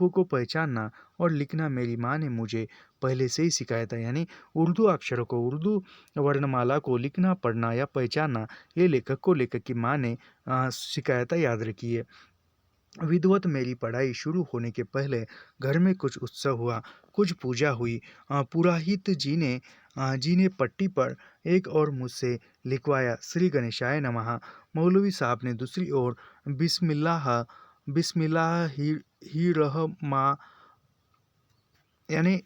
को पहचानना और लिखना मेरी माँ ने मुझे पहले से ही सिखाया था। यानी उर्दू अक्षरों को, उर्दू वर्णमाला को लिखना, पढ़ना या पहचानना, ये लेखक की माँ ने सिखाया था, याद रखिए। विधिवत मेरी पढ़ाई शुरू होने के पहले घर में कुछ उत्सव हुआ, कुछ पूजा हुई। पुरोहित जी ने पट्टी पर एक और मुझसे लिखवाया, श्री गणेशाय नमः। मौलवी साहब ने दूसरी ओर बिस्मिल्लाह बिस्मिल्लाह ही रहमा, यानी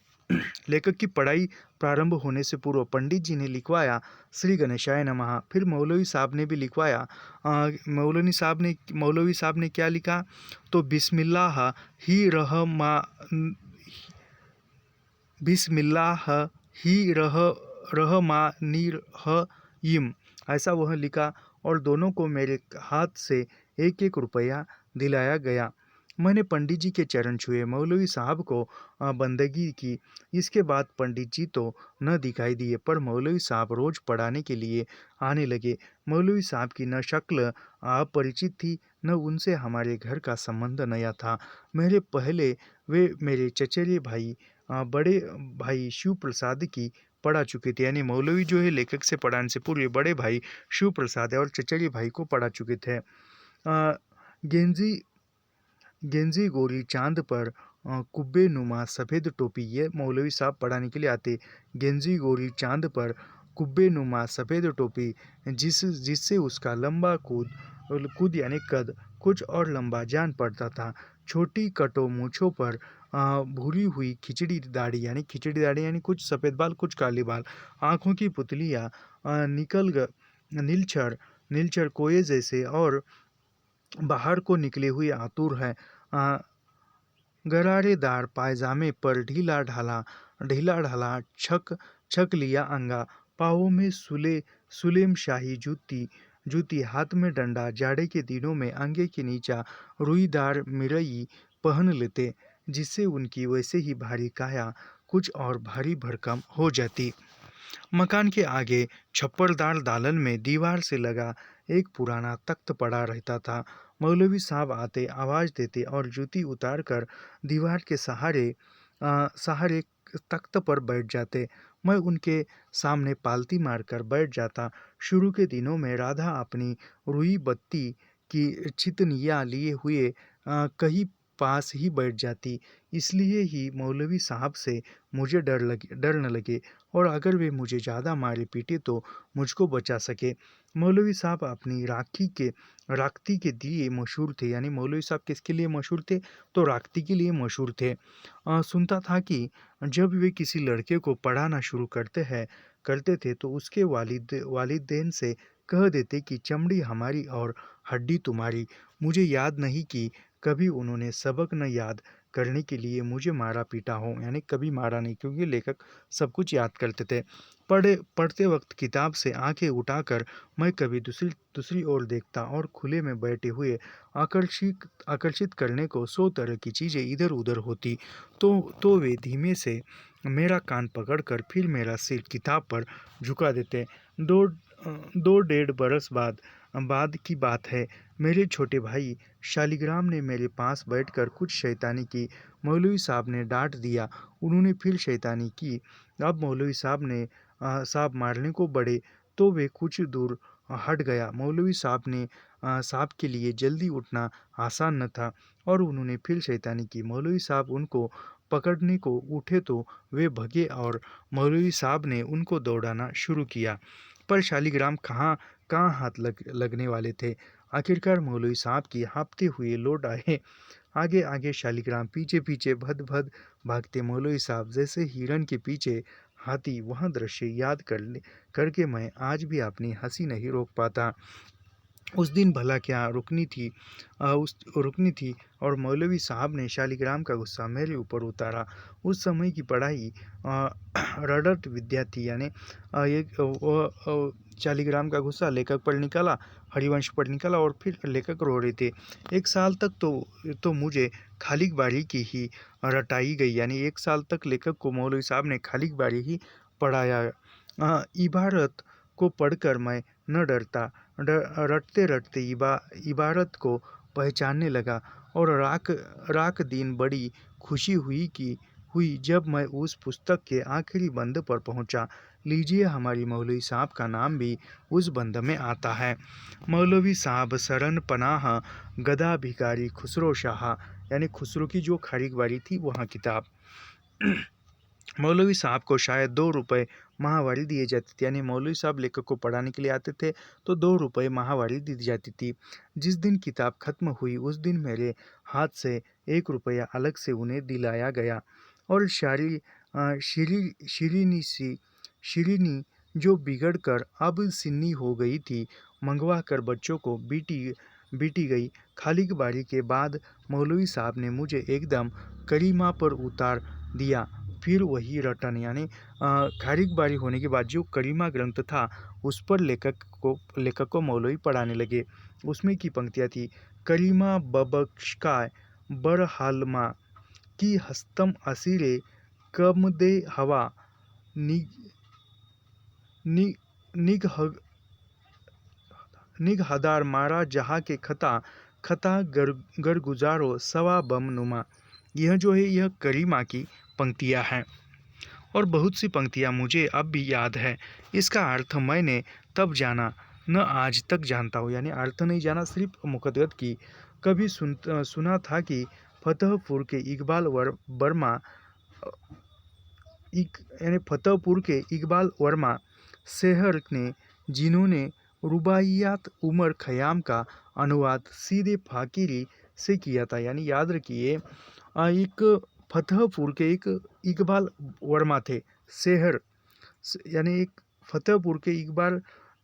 लेखक की पढ़ाई प्रारंभ होने से पूर्व पंडित जी ने लिखवाया, श्री गणेशाय नमः। फिर मौलवी साहब ने भी लिखवाया। मौलवी साहब ने क्या लिखा? तो बिस्मिल्लाह ही रहमानिर्रहीम, ऐसा वह लिखा और दोनों को मेरे हाथ से 1-1 रुपया दिलाया गया। मैंने पंडित जी के चरण छुए, मौलवी साहब को बंदगी की। इसके बाद पंडित जी तो न दिखाई दिए, पर मौलवी साहब रोज पढ़ाने के लिए आने लगे। मौलवी साहब की न शक्ल अपरिचित थी, न उनसे हमारे घर का संबंध नया था। मेरे पहले वे मेरे चचेरे भाई बड़े भाई शिव प्रसाद की पढ़ा चुके थे। यानी मौलवी जो है, लेखक से पढ़ाने से पूर्व बड़े भाई शिव प्रसाद है और चचेरे भाई को पढ़ा चुके थे। गेंजी गेंजी गोरी चांद पर कुब्बे नुमा सफ़ेद टोपी, ये मौलवी साहब पढ़ाने के लिए आते। गेंजी गोरी चांद पर कुब्बे नुमा सफ़ेद टोपी, जिससे उसका लंबा कूद यानी कद कुछ और लंबा जान पड़ता था। छोटी कटो मूछों पर भूरी हुई खिचड़ी दाढ़ी, यानी कुछ सफ़ेद बाल कुछ काले बाल। आँखों की पुतलियाँ नीलछर नीलछर कोये जैसे और बाहर को निकले हुए आतुर है। गरारेदार पायजामे पर ढीला ढाला छक लिया अंगा, पाँवों में सुलेम शाही जूती, हाथ में डंडा। जाड़े के दिनों में अंगे के नीचा रुईदार मिरई पहन लेते, जिससे उनकी वैसे ही भारी काया कुछ और भारी भरकम हो जाती। मकान के आगे छप्परदार दालन में दीवार से लगा एक पुराना तख्त पड़ा रहता था। मौलवी साहब आते, आवाज़ देते और जूती उतार कर दीवार के सहारे तख्त पर बैठ जाते। मैं उनके सामने पालती मारकर बैठ जाता। शुरू के दिनों में राधा अपनी रुई बत्ती की छितनियाँ लिए हुए कहीं पास ही बैठ जाती। इसलिए ही मौलवी साहब से मुझे डर न लगे और अगर वे मुझे ज़्यादा मारे पीटे तो मुझको बचा सके। मौलवी साहब अपनी राख्ती के लिए मशहूर थे, यानी मौलवी साहब किसके लिए मशहूर थे? तो राख्ती के लिए मशहूर थे। सुनता था कि जब वे किसी लड़के को पढ़ाना शुरू करते थे तो उसके वालिदैन से कह देते कि चमड़ी हमारी और हड्डी तुम्हारी। मुझे याद नहीं कि कभी उन्होंने सबक न याद करने के लिए मुझे मारा पीटा हो, यानी कभी मारा नहीं, क्योंकि लेखक सब कुछ याद करते थे। पढ़ते वक्त किताब से आंखें उठाकर मैं कभी दूसरी दूसरी ओर देखता और खुले में बैठे हुए आकर्षित करने को 100 तरह की चीज़ें इधर उधर होती तो वे धीमे से मेरा कान पकड़कर फिर मेरा सिर किताब पर झुका देते। दो 2 डेढ़ बरस बाद की बात है। मेरे छोटे भाई शालिग्राम ने मेरे पास बैठकर कुछ शैतानी की। मौलवी साहब ने डांट दिया। उन्होंने फिर शैतानी की। अब मौलवी साहब मारने को बढ़े तो वे कुछ दूर हट गया। मौलवी साहब के लिए जल्दी उठना आसान न था और उन्होंने फिर शैतानी की। मौलवी साहब उनको पकड़ने को उठे तो वे भगे और मौलवी साहब ने उनको दौड़ाना शुरू किया। पर शालिग्राम कहाँ कहाँ हाथ लगने वाले थे। आखिरकार मौलवी साहब की हाँफते हुए लौट आए। आगे आगे शालिग्राम, पीछे पीछे भद भद भागते मौलवी साहब जैसे हिरण के पीछे हाथी। वह दृश्य याद करके मैं आज भी अपनी हंसी नहीं रोक पाता। उस दिन भला क्या रुकनी थी और मौलवी साहब ने शालिग्राम का गुस्सा मेरे ऊपर उतारा। उस समय की पढ़ाई रडट विद्या थी, यानी शालिग्राम का गुस्सा लेखक पर निकाला, हरिवंश पर निकाला और फिर लेखक रो रहे थे। 1 साल तक तो मुझे खालिक बारी की ही रटाई गई, यानी 1 साल तक लेखक को मौलवी साहब ने खालिक बारी ही पढ़ाया। इबारत को पढ़कर मैं न डरता, रटते रटते इबारत को पहचानने लगा और राख दिन बड़ी खुशी हुई जब मैं उस पुस्तक के आखिरी बंद पर पहुंचा। लीजिए, हमारी मौलवी साहब का नाम भी उस बंद में आता है। मौलवी साहब शरण पनाह गदा भिखारी खुसरो शाह, यानी खुसरो की जो खारिक बारी थी वहाँ किताब। मौलवी साहब को शायद 2 रुपये माहवारी दिए जाते थे, यानी मौलवी साहब लेखक को पढ़ाने के लिए आते थे तो 2 रुपये माहवारी दी जाती थी। जिस दिन किताब खत्म हुई उस दिन मेरे हाथ से 1 रुपया अलग से उन्हें दिलाया गया और शिरीनी जो बिगड़ कर अब सिन्नी हो गई थी, मंगवा कर बच्चों को बीटी गई। खालिक बारी के बाद मौलवी साहब ने मुझे एकदम करीमा पर उतार दिया। फिर वही रटन, यानी खारिक बारी होने के बाद जो करीमा ग्रंथ था उस पर लेखक को मौलवी पढ़ाने लगे। उसमें की पंक्तियाँ थी, करीमा बबक्शकाय बरहालमा की हस्तम असीरे कमदे हवा निगहदार मारा जहाँ के खता गर गुजारो सवा बम नुमा। यह जो है यह करीमा की पंक्तियाँ हैं और बहुत सी पंक्तियाँ मुझे अब भी याद है। इसका अर्थ मैंने तब जाना न आज तक जानता हूँ, यानी अर्थ नहीं जाना, सिर्फ मुकद्दत की। कभी सुना था कि फतेहपुर के इकबाल वर्मा शहर ने, जिन्होंने रुबाइयात उमर खयाम का अनुवाद सीधे फाकिरी से किया था, यानी याद रखिए एक फतेहपुर के एक इकबाल वर्मा थे। शहर यानी एक फतेहपुर के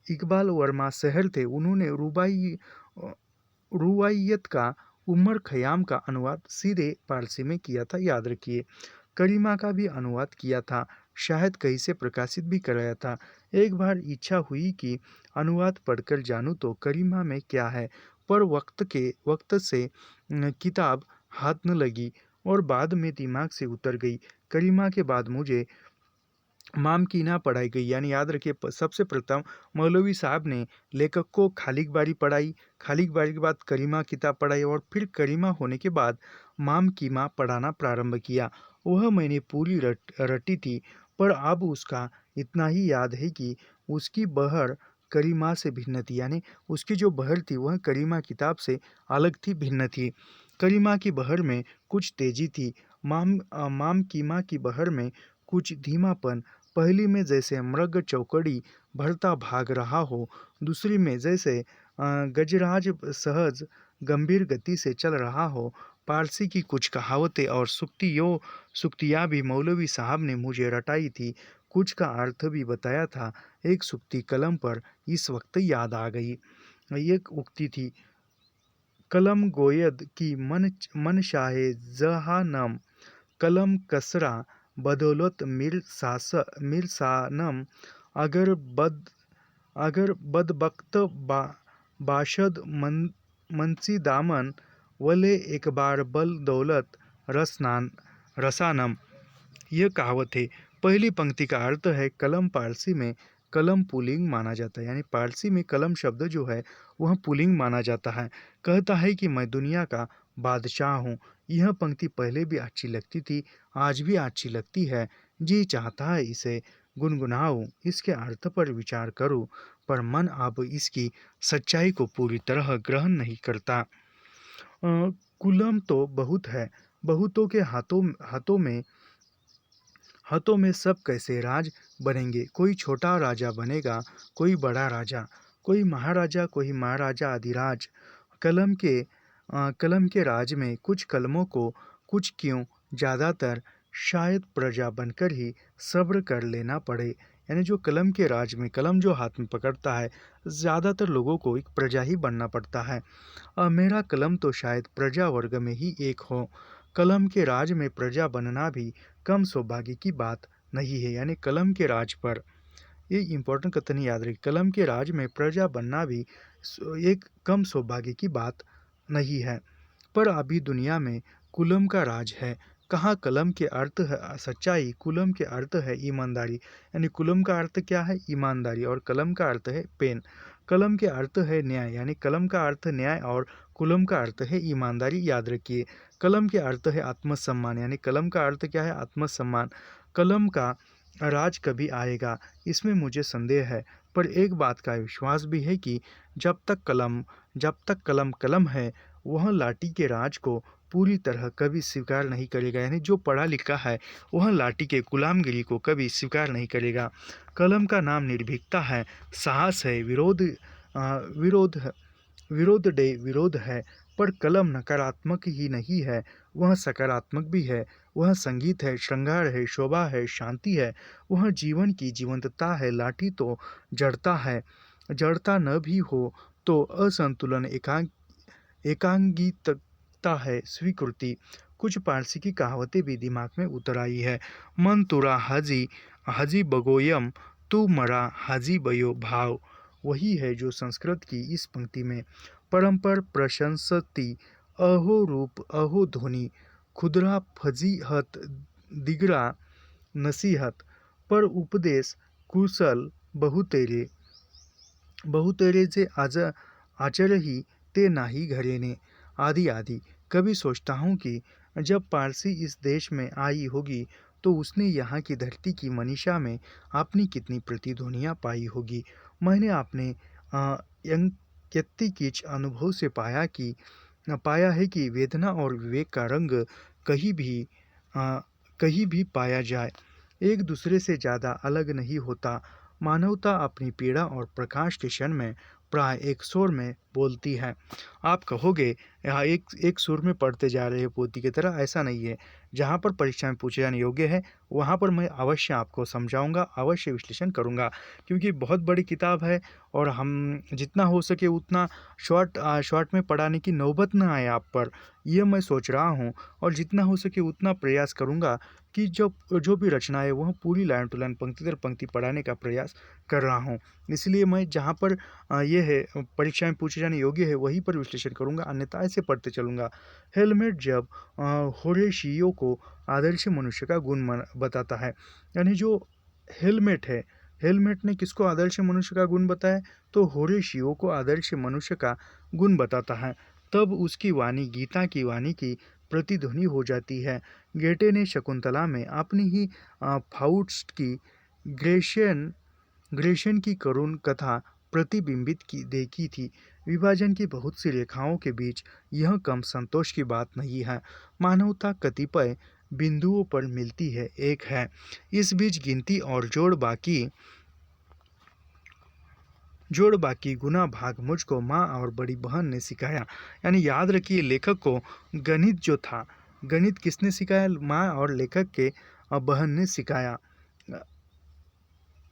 इकबाल वर्मा शहर थे। उन्होंने रुवाइयत का उमर खयाम का अनुवाद सीधे पारसी में किया था, याद रखिए। करीमा का भी अनुवाद किया था, शायद कहीं से प्रकाशित भी कराया था। एक बार इच्छा हुई कि अनुवाद पढ़कर जानूं तो करीमा में क्या है, पर वक्त से किताब हाथ न लगी और बाद में दिमाग से उतर गई। करीमा के बाद मुझे मामकीना पढ़ाई गई, यानी याद रखिए सबसे प्रथम मौलवी साहब ने लेखक को खालिक बारी पढ़ाई, खालिक बारी के बाद करीमा किताब पढ़ाई और फिर करीमा होने के बाद मामकीमा पढ़ाना प्रारंभ किया। वह मैंने पूरी रटी थी, पर अब उसका इतना ही याद है कि उसकी बहर करीमा से भिन्न थी, यानी उसकी जो बहर थी वह करीमा किताब से अलग थी, भिन्न थी। करीमा की बहर में कुछ तेजी थी, मामकीमा की बहर में कुछ धीमापन, पहली में जैसे मृग चौकड़ी भरता भाग रहा हो, दूसरी में जैसे गजराज सहज गंभीर गति से चल रहा हो। पारसी की कुछ कहावतें और सुक्तियाँ भी मौलवी साहब ने मुझे रटाई थी, कुछ का अर्थ भी बताया था। एक सुक्ति कलम पर इस वक्त याद आ गई। एक उक्ति थी, कलम गोयद की मन शाहे जहानम, कलम कसरा बदौलत मिर सानम, अगर बद अगर बदबख्त बाशद मनसी दामन, वले एक बार बल दौलत रसानम। यह कहावत है। पहली पंक्ति का अर्थ है कलम। पारसी में कलम पुल्लिंग माना जाता है, यानी पारसी में कलम शब्द जो है वह पुल्लिंग माना जाता है। कहता है कि मैं दुनिया का बादशाह हूँ। यह पंक्ति पहले भी अच्छी लगती थी, आज भी अच्छी लगती है। जी चाहता है इसे गुनगुनाऊं, इसके अर्थ पर विचार करूं, पर मन अब इसकी सच्चाई को पूरी तरह ग्रहण नहीं करता। कुलम तो बहुत है, बहुतों के हाथों में सब कैसे राज बनेंगे। कोई छोटा राजा बनेगा, कोई बड़ा राजा, कोई महाराजा, कोई महाराजा अधिराज। कलम के राज में कुछ कलमों को कुछ क्यों ज़्यादातर शायद प्रजा बनकर ही सब्र कर लेना पड़े। यानी जो कलम के राज में, कलम जो हाथ में पकड़ता है, ज़्यादातर लोगों को एक प्रजा ही बनना पड़ता है। मेरा कलम तो शायद प्रजा वर्ग में ही एक हो। कलम के राज में प्रजा बनना भी कम सौभाग्य की बात नहीं है। यानी कलम के राज पर, ये इम्पोर्टेंट कथन याद रखिए, कलम के राज में प्रजा बनना भी एक कम सौभाग्य की बात नहीं है। पर अभी दुनिया में कुलम का राज है। कहाँ कलम के अर्थ है सच्चाई, कुलम के अर्थ है ईमानदारी। यानी कुलम का अर्थ क्या है? ईमानदारी। और कलम का अर्थ है पेन। कलम के अर्थ है न्याय, यानी कलम का अर्थ न्याय और कुलम का अर्थ है ईमानदारी। याद रखिए। कलम के अर्थ है आत्मसम्मान, यानी कलम का अर्थ क्या है? आत्मसम्मान। कलम का राज कभी आएगा, इसमें मुझे संदेह है, पर एक बात का विश्वास भी है कि जब तक कलम कलम है, वह लाठी के राज को पूरी तरह कभी स्वीकार नहीं करेगा। यानी जो पढ़ा लिखा है वह लाठी के गुलामगिरी को कभी स्वीकार नहीं करेगा। कलम का नाम निर्भीकता है, साहस है, विरोध विरोध है। पर कलम नकारात्मक ही नहीं है, वह सकारात्मक भी है। वह संगीत है, श्रृंगार है, शोभा है, शांति है। वह जीवन की जीवंतता है। लाठी तो जड़ता है, जड़ता न भी हो तो असंतुलन एकांगिकता है, स्वीकृति। कुछ पारसी की कहावतें भी दिमाग में उतर आई है। मन तुरा हाजी हाजी बगोयम, तू मरा हाजी बयो भाव। वही है जो संस्कृत की इस पंक्ति में परंपर प्रशंसती, अहो रूप अहो ध्वनि, खुदरा फजीहत दिगरा नसीहत, पर उपदेश कुशल बहुतेरे जे आचरही ते नाही घरेने, आदि आदि। कभी सोचता हूँ कि जब पारसी इस देश में आई होगी तो उसने यहाँ की धरती की मनीषा में अपनी कितनी प्रतिध्वनियाँ पाई होगी। मैंने अपने यत्तिकीच अनुभव से पाया है कि वेदना और विवेक का रंग कहीं भी कहीं भी पाया जाए, एक दूसरे से ज़्यादा अलग नहीं होता। मानवता अपनी पीड़ा और प्रकाश के क्षण में प्राय एक सुर में बोलती है। आप कहोगे यहाँ एक सुर में पढ़ते जा रहे हैं पोथी की तरह, ऐसा नहीं है। जहाँ पर परीक्षा में पूछे जाने योग्य है वहाँ पर मैं अवश्य आपको समझाऊंगा, अवश्य विश्लेषण करूंगा, क्योंकि बहुत बड़ी किताब है और हम जितना हो सके उतना शॉर्ट में पढ़ाने की नौबत ना आए आप पर, यह मैं सोच रहा हूँ। और जितना हो सके उतना प्रयास करूँगा कि जो भी रचना है वह पूरी लाइन टू लाइन, पंक्ति दर पंक्ति पढ़ाने का प्रयास कर रहा हूँ। इसलिए मैं जहाँ पर ये है परीक्षा में पूछे जाने योग्य है वहीं पर विश्लेषण करूँगा, अन्यथा ऐसे पढ़ते चलूँगा। हेलमेट जब होरेशियो को आदर्श मनुष्य का गुण बताता है, यानी जो हेलमेट है, हेलमेट ने किसको आदर्श मनुष्य का गुण बताया? तो होरेशियो को आदर्श मनुष्य का गुण बताता है। तब उसकी वाणी गीता की वाणी की प्रतिध्वनि हो जाती है। गेटे ने शकुंतला में अपनी ही फाउस्ट की ग्रेशियन की करुण कथा प्रतिबिंबित देखी थी। विभाजन की बहुत सी रेखाओं के बीच यह कम संतोष की बात नहीं है। मानवता कतिपय बिंदुओं पर मिलती है, एक है। इस बीच गिनती और जोड़ बाकी गुना भाग मुझको माँ और बड़ी बहन ने सिखाया। यानी याद रखिए, लेखक को गणित जो था, गणित किसने सिखाया? माँ और लेखक के बहन ने सिखाया।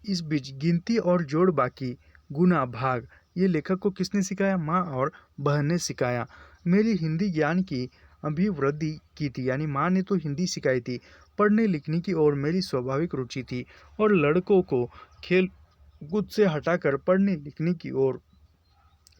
इस बीच गिनती और जोड़ बाकी गुना भाग, ये लेखक को किसने सिखाया? माँ और बहन ने सिखाया। मेरी हिंदी ज्ञान की अभिवृद्धि की थी, यानी माँ ने तो हिंदी सिखाई थी। पढ़ने लिखने की ओर मेरी स्वाभाविक रुचि थी और लड़कों को खेल कूद से हटाकर पढ़ने लिखने की ओर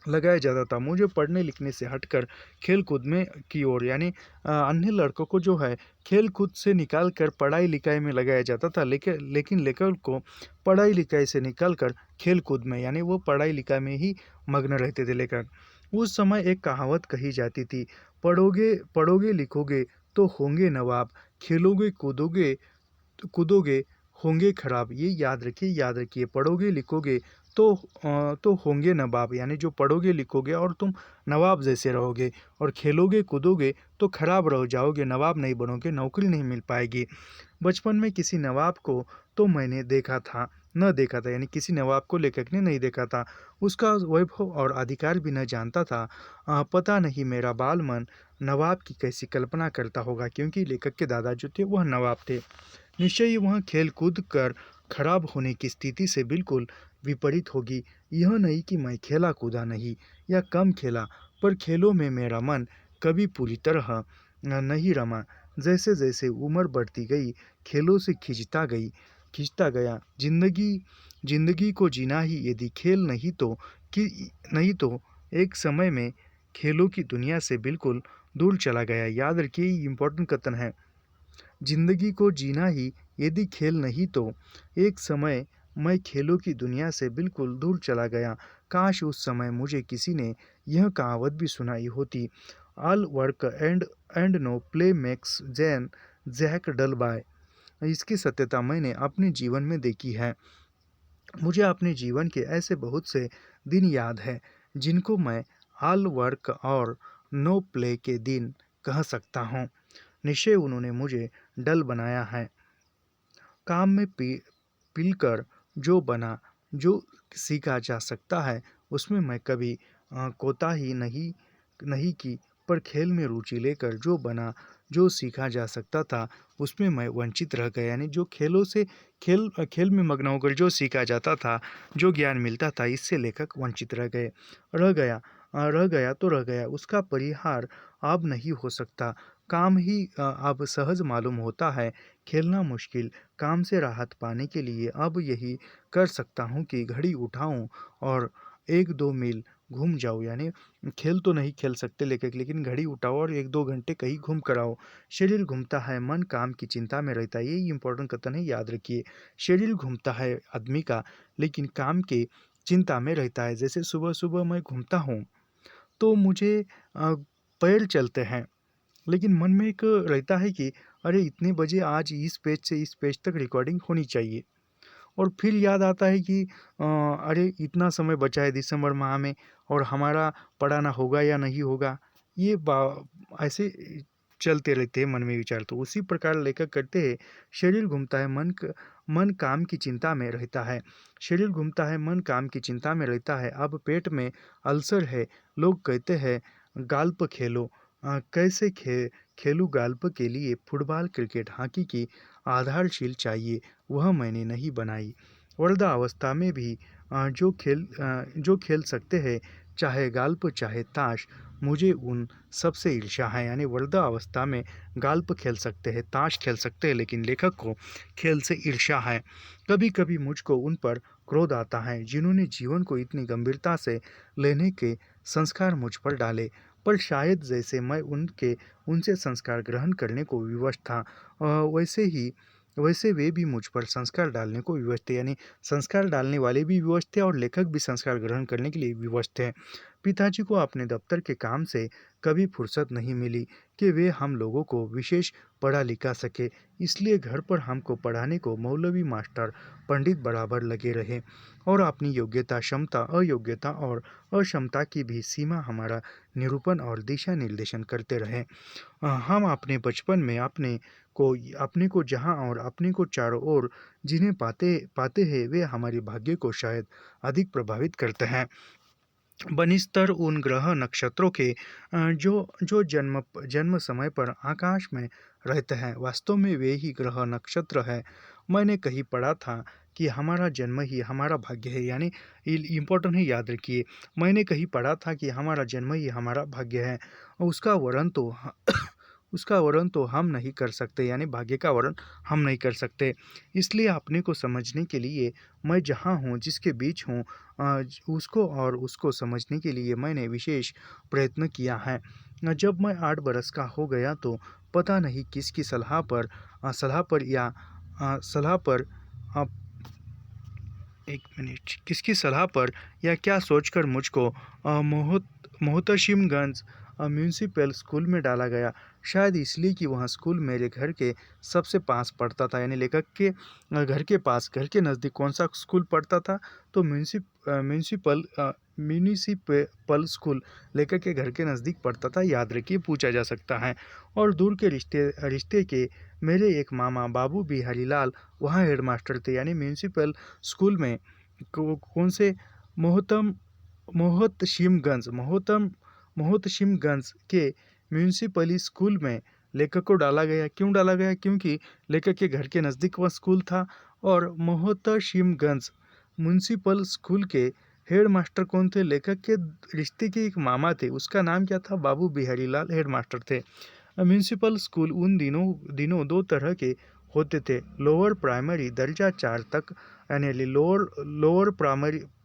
लगाया जाता था। मुझे पढ़ने लिखने से हटकर खेल कूद में की ओर, यानी अन्य लड़कों को जो है खेल कूद से निकाल कर पढ़ाई लिखाई में लगाया जाता था, लेकिन लेखक को पढ़ाई लिखाई से निकाल कर खेल कूद में, यानी वो पढ़ाई लिखाई में ही मग्न रहते थे लेखक। उस समय एक कहावत कही जाती थी, पढ़ोगे पढ़ोगे लिखोगे तो होंगे नवाब, खेलोगे कूदोगे कूदोगे होंगे खराब। ये याद रखिए, पढ़ोगे लिखोगे तो होंगे नवाब, यानी जो पढ़ोगे लिखोगे और तुम नवाब जैसे रहोगे, और खेलोगे कूदोगे तो खराब रह जाओगे, नवाब नहीं बनोगे, नौकरी नहीं मिल पाएगी। बचपन में किसी नवाब को तो मैंने देखा था, यानी किसी नवाब को लेखक ने नहीं देखा था, उसका वैभव और अधिकार भी न जानता था। पता नहीं मेरा बाल मन नवाब की कैसी कल्पना करता होगा, क्योंकि लेखक के दादा जो थे वह नवाब थे। निश्चय ही वह खेल कूद कर खराब होने की स्थिति से बिल्कुल विपरीत होगी। यह नहीं कि मैं खेला कूदा नहीं या कम खेला, पर खेलों में मेरा मन कभी पूरी तरह नहीं रमा। जैसे जैसे उम्र बढ़ती गई, खेलों से खिंचता गया। जिंदगी को जीना ही यदि खेल नहीं तो एक समय में खेलों की दुनिया से बिल्कुल दूर चला गया। याद रखिए, ये इम्पोर्टेंट कथन है। जिंदगी को जीना ही यदि खेल नहीं तो एक समय मैं खेलों की दुनिया से बिल्कुल दूर चला गया। काश उस समय मुझे किसी ने यह कहावत भी सुनाई होती, all work and no play makes Jack dull boy. इसकी सत्यता मैंने अपने जीवन में देखी है। मुझे अपने जीवन के ऐसे बहुत से दिन याद है जिनको मैं ऑल वर्क और नो प्ले के दिन कह सकता हूँ। निश्चय उन्होंने मुझे डल बनाया है। काम में पिलकर जो सीखा जा सकता है, उसमें मैं कभी कोताही नहीं की, पर खेल में रुचि लेकर जो सीखा जा सकता था, उसमें मैं वंचित रह गया। यानी जो खेलों से खेल में मग्न होकर जो सीखा जाता था, जो ज्ञान मिलता था, इससे लेखक वंचित रह गया। उसका परिहार अब नहीं हो सकता। काम ही अब सहज मालूम होता है, खेलना मुश्किल। काम से राहत पाने के लिए अब यही कर सकता हूँ कि घड़ी उठाऊँ और 1-2 मील घूम जाऊँ। यानी खेल तो नहीं खेल सकते लेखक, लेकिन घड़ी उठाओ और 1-2 घंटे कहीं घूम कर आओ। शरीर घूमता है, मन काम की चिंता में रहता है। यही इंपॉर्टेंट कथन है, याद रखिए। शरीर घूमता है आदमी का, लेकिन काम के चिंता में रहता है। जैसे सुबह सुबह मैं घूमता हूँ तो मुझे पैर चलते हैं, लेकिन मन में एक रहता है कि अरे इतने बजे आज इस पेज से इस पेज तक रिकॉर्डिंग होनी चाहिए। और फिर याद आता है कि अरे इतना समय बचा है दिसंबर माह में, और हमारा पढ़ाना होगा या नहीं होगा। ये ऐसे चलते रहते हैं मन में विचार। तो उसी प्रकार लेखक करते हैं, शरीर घूमता है, मन काम की चिंता में रहता है। शरीर घूमता है, मन काम की चिंता में रहता है। अब पेट में अल्सर है, लोग कहते हैं गाल्प खेलो। कैसे खेलूँ गाल्प के लिए फुटबॉल क्रिकेट हॉकी की आधारशील चाहिए, वह मैंने नहीं बनाई। वृद्धावस्था में भी जो खेल सकते हैं, चाहे गाल्प चाहे ताश, मुझे उन सबसे ईर्ष्या है। यानी वृद्धावस्था में गाल्प खेल सकते हैं, ताश खेल सकते हैं, लेकिन लेखक को खेल से ईर्ष्या है। कभी कभी मुझको उन पर क्रोध आता है जिन्होंने जीवन को इतनी गंभीरता से लेने के संस्कार मुझ पर डाले, पर शायद जैसे मैं उनसे संस्कार ग्रहण करने को विवश था, वैसे वे भी मुझ पर संस्कार डालने को विवश थे। यानी संस्कार डालने वाले भी विवश थे और लेखक भी संस्कार ग्रहण करने के लिए विवश थे। पिताजी को अपने दफ्तर के काम से कभी फुर्सत नहीं मिली कि वे हम लोगों को विशेष पढ़ा लिखा सके। इसलिए घर पर हमको पढ़ाने को मौलवी मास्टर पंडित बराबर लगे रहे और अपनी योग्यता, क्षमता, अयोग्यता और अक्षमता की भी सीमा हमारा निरूपण और दिशा निर्देशन करते रहे। हम अपने बचपन में अपने को जहाँ और अपने को चारों ओर जिन्हें पाते पाते हैं वे हमारे भाग्य को शायद अधिक प्रभावित करते हैं बनिस्तर उन ग्रह नक्षत्रों के जो जो जन्म जन्म समय पर आकाश में रहते हैं। वास्तव में वे ही ग्रह नक्षत्र है। मैंने कहीं पढ़ा था कि हमारा जन्म ही हमारा भाग्य है, यानी इम्पोर्टेंट है, याद रखिए। मैंने कहीं पढ़ा था कि हमारा जन्म ही हमारा भाग्य है। उसका वर्ण तो उसका वर्ण तो हम नहीं कर सकते, यानी भाग्य का वर्ण हम नहीं कर सकते। इसलिए अपने को समझने के लिए मैं जहाँ हूँ, जिसके बीच हूँ, उसको समझने के लिए मैंने विशेष प्रयत्न किया है। जब मैं 8 बरस का हो गया तो पता नहीं किसकी सलाह पर अ, एक मिनट, किसकी सलाह पर या क्या सोचकर मुझको मोहतशिमगंज म्यूनिसिपल स्कूल में डाला गया। शायद इसलिए कि वह स्कूल मेरे घर के सबसे पास पढ़ता था, यानी लेखक के घर के पास, घर के नज़दीक कौन सा स्कूल पढ़ता था, तो म्यूनिसिपल स्कूल लेखक के घर के नज़दीक पढ़ता था। याद रखिए, पूछा जा सकता है। और दूर के रिश्ते के मेरे एक मामा बाबू बिहारी लाल वहाँ हेडमास्टर थे, यानी म्यूनिसिपल स्कूल में कौन से मोहतम मोहतशिमगंज मोहतशिमगंज के म्यूनिसिपली स्कूल में लेखक को डाला गया। क्यों डाला गया? क्योंकि लेखक के घर के नज़दीक वह स्कूल था। और मोहतशिमगंज म्यूनिसिपल स्कूल के हेड मास्टर कौन थे? लेखक के रिश्ते के एक मामा थे, उसका नाम क्या था? बाबू बिहारी लाल हेड मास्टर थे। म्यूनिसिपल स्कूल उन दिनों दो तरह के होते थे। लोअर प्राइमरी दर्जा 4 तक, यानी लोअर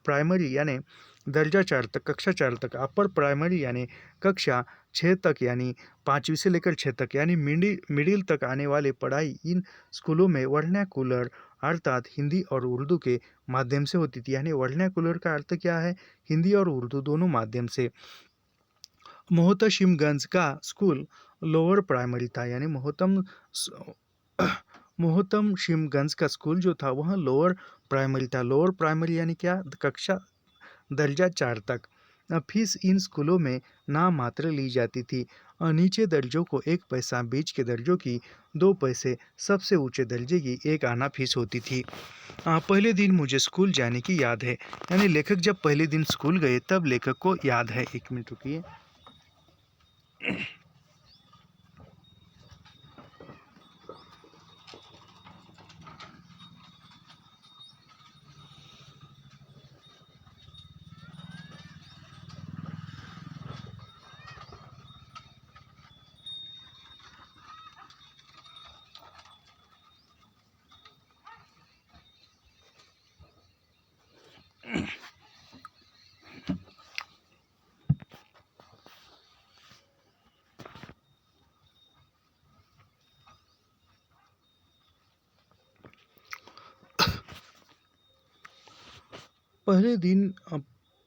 प्राइमरी यानी दर्जा 4 तक, कक्षा 4 तक। अपर प्राइमरी यानी कक्षा 6 तक, यानी 5वीं से लेकर 6 तक, यानी मिडिल तक आने वाले पढ़ाई इन स्कूलों में वर्नाक्युलर अर्थात हिंदी और उर्दू के माध्यम से होती थी। यानी वर्नाक्युलर का अर्थ क्या है? हिंदी और उर्दू दोनों माध्यम से। मोहतशिमगंज का स्कूल लोअर प्राइमरी था, यानी मोहतमशिमगंज का स्कूल जो था वह लोअर प्राइमरी था। लोअर प्राइमरी यानी क्या? कक्षा दर्जा 4 तक। फीस इन स्कूलों में नाम मात्र ली जाती थी। नीचे दर्जों को 1 पैसा, बीच के दर्जों की 2 पैसे, सबसे ऊंचे दर्जे की 1 आना फीस होती थी। पहले दिन मुझे स्कूल जाने की याद है, यानी लेखक जब पहले दिन स्कूल गए तब लेखक को याद है। 1 मिनट रुकिए।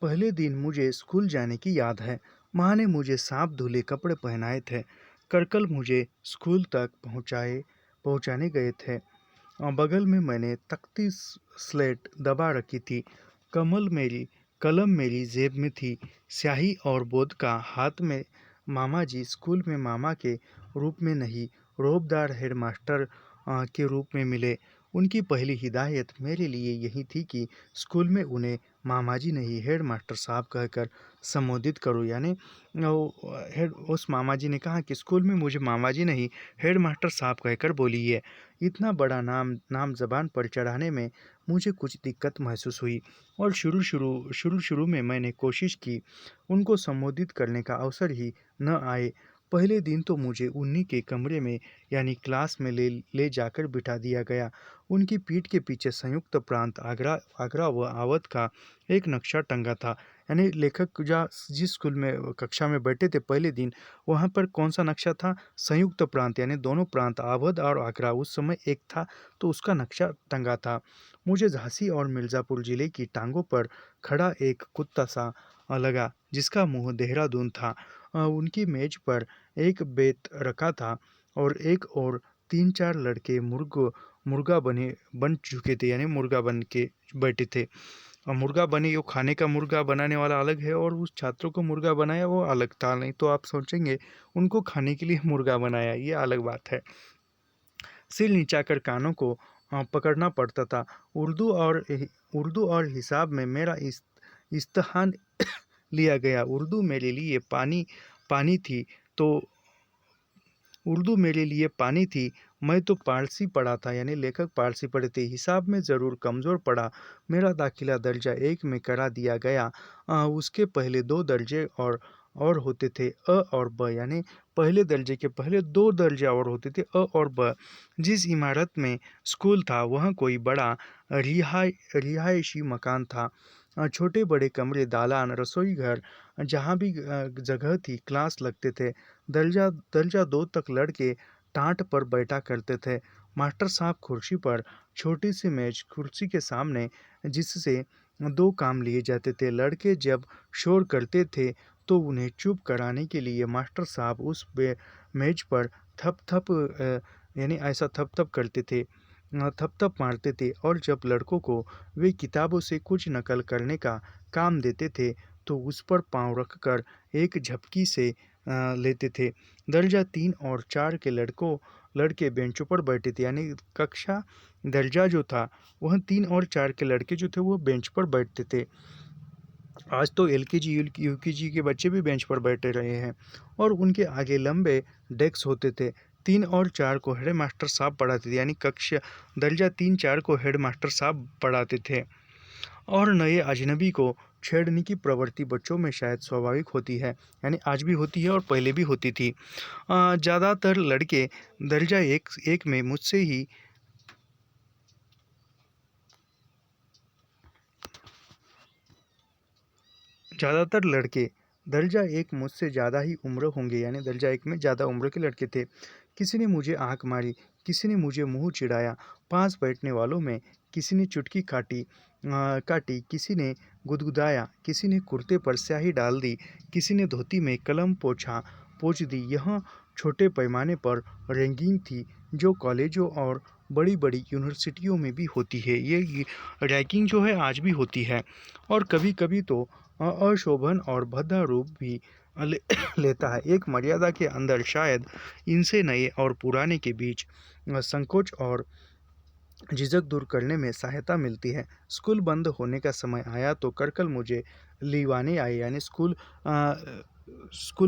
पहले दिन मुझे स्कूल जाने की याद है। माँ ने मुझे साफ धुले कपड़े पहनाए थे। करकल मुझे स्कूल तक पहुँचाने गए थे। बगल में मैंने तख्ती स्लेट दबा रखी थी। कलम मेरी जेब में थी। स्याही और बोध का हाथ में। मामा जी स्कूल में मामा के रूप में नहीं, रौबदार हेडमास्टर के रूप में मिले। उनकी पहली हिदायत मेरे लिए यही थी कि स्कूल में उन्हें मामा जी नहीं, हेड मास्टर साहब कहकर संबोधित करो। यानी उस मामा जी ने कहा कि स्कूल में मुझे मामा जी नहीं, हेड मास्टर साहब कहकर बोलिए। इतना बड़ा नाम ज़बान पर चढ़ाने में मुझे कुछ दिक्कत महसूस हुई और शुरू में मैंने कोशिश की। उनको संबोधित करने का अवसर ही न आए। पहले दिन तो मुझे उन्हीं के कमरे में, यानी क्लास में ले जाकर बिठा दिया गया। उनकी पीठ के पीछे संयुक्त प्रांत आगरा व अवध का एक नक्शा टंगा था। यानी लेखक जिस स्कूल में कक्षा में बैठे थे पहले दिन, वहाँ पर कौन सा नक्शा था? संयुक्त प्रांत, यानी दोनों प्रांत अवध और आगरा उस समय एक था, तो उसका नक्शा टंगा था। मुझे झांसी और मिर्ज़ापुर जिले की टांगों पर खड़ा एक कुत्ता सा लगा, जिसका मुंह देहरादून था। उनकी मेज पर एक बेत रखा था और एक और 3-4 लड़के मुर्गा बन चुके थे, यानी मुर्गा बन के बैठे थे। और मुर्गा बने, वो खाने का मुर्गा बनाने वाला अलग है और उस छात्रों को मुर्गा बनाया वो अलग था। नहीं तो आप सोचेंगे उनको खाने के लिए मुर्गा बनाया, ये अलग बात है। सिर नीचाकर कानों को पकड़ना पड़ता था। उर्दू और हिसाब में मेरा इम्तिहान लिया गया। पानी थी तो उर्दू मेरे लिए पानी थी। मैं तो पारसी पढ़ा था, यानी लेखक पारसी पढ़े थे। हिसाब में ज़रूर कमज़ोर पड़ा। मेरा दाखिला दर्जा 1 में करा दिया गया। उसके पहले 2 दर्जे और होते थे, अ और ब, यानी पहले दर्जे के पहले 2 दर्जे और होते थे, अ और ब। जिस इमारत में स्कूल था वह कोई बड़ा रिहायशी मकान था। छोटे बड़े कमरे, दालान, रसोई घर, जहाँ भी जगह थी क्लास लगते थे। दर्जा 2 तक लड़के टाट पर बैठा करते थे। मास्टर साहब कुर्सी पर, छोटी सी मेज कुर्सी के सामने, जिससे 2 काम लिए जाते थे। लड़के जब शोर करते थे तो उन्हें चुप कराने के लिए मास्टर साहब उस मेज पर थप थप यानी ऐसा थप थप करते थे, थप थप मारते थे। और जब लड़कों को वे किताबों से कुछ नकल करने का काम देते थे तो उस पर पाँव रखकर एक झपकी से लेते थे। दर्जा 3 और 4 के लड़के बेंचों पर बैठे थे, यानी कक्षा दर्जा जो था वह 3 और 4 के लड़के जो थे वो बेंच पर बैठते थे। आज तो एलकेजी यूकेजी के बच्चे भी बेंच पर बैठे रहे हैं और उनके आगे लंबे डेस्क होते थे। 3 और 4 को हेड मास्टर साहब पढ़ाते थे, यानी कक्षा दर्जा 3-4 को हेड मास्टर साहब पढ़ाते थे। और नए अजनबी को छेड़ने की प्रवृत्ति बच्चों में शायद स्वाभाविक होती है, यानी आज भी होती है और पहले भी होती थी। ज़्यादातर लड़के दर्जा एक में मुझसे ही ज़्यादातर लड़के दर्जा 1 मुझसे ज़्यादा ही उम्र होंगे, यानी दर्जा 1 में ज़्यादा उम्र के लड़के थे। किसी ने मुझे आँख मारी, किसी ने मुझे मुँह चिढ़ाया। पास बैठने वालों में किसी ने चुटकी काटी, किसी ने गुदगुदाया, किसी ने कुर्ते पर स्याही डाल दी, किसी ने धोती में कलम पोंछ दी। यह छोटे पैमाने पर रैगिंग थी, जो कॉलेजों और बड़ी-बड़ी यूनिवर्सिटियों में भी होती है। ये रैगिंग जो है आज भी होती है और कभी-कभी तो अशोभन और भद्दा रूप भी ले लेता है। एक मर्यादा के अंदर शायद इनसे नए और पुराने के बीच संकोच और झिझक दूर करने में सहायता मिलती है। स्कूल बंद होने का समय आया तो करकल मुझे लिवाने आए, यानी स्कूल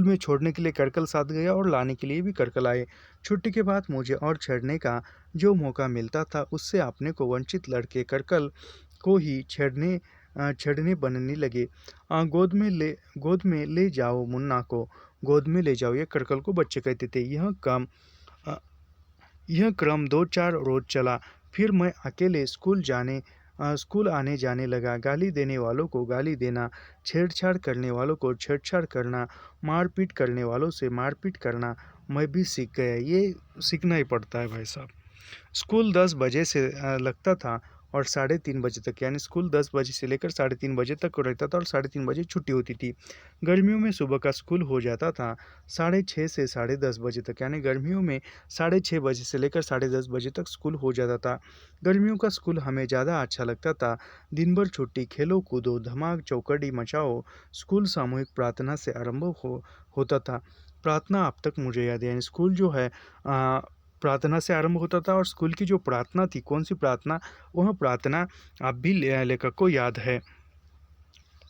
में छोड़ने के लिए करकल साथ गया और लाने के लिए भी करकल आए। छुट्टी के बाद मुझे और छेड़ने का जो मौका मिलता था उससे अपने को वंचित लड़के करकल को ही छेड़ने बनने लगे। गोद में ले जाओ मुन्ना को, गोद में ले जाओ, ये करकल को बच्चे कहते थे। अ, यह क्रम 2-4 रोज चला। फिर मैं अकेले स्कूल आने जाने लगा। गाली देने वालों को गाली देना, छेड़छाड़ करने वालों को छेड़छाड़ करना, मारपीट करने वालों से मारपीट करना मैं भी सीख गया। ये सीखना ही पड़ता है भाई साहब। स्कूल 10 बजे से लगता था और 3:30 बजे तक, यानी स्कूल 10 बजे से लेकर 3:30 बजे तक रहता था और 3:30 बजे छुट्टी होती थी। गर्मियों में सुबह का स्कूल हो जाता था 6:30 से 10:30 बजे तक, यानी गर्मियों में 6:30 बजे से लेकर 10:30 बजे तक स्कूल हो जाता था। गर्मियों का स्कूल हमें ज़्यादा अच्छा लगता था। दिन भर छुट्टी, खेलो कूदो, धमाक चौकड़ी मचाओ। स्कूल सामूहिक प्रार्थना से आरंभ होता था। प्रार्थना अब तक मुझे याद है, यानी स्कूल जो है प्रार्थना से आरंभ होता था। और स्कूल की जो प्रार्थना थी, कौन सी प्रार्थना, वह प्रार्थना अब भी लेखक को याद है।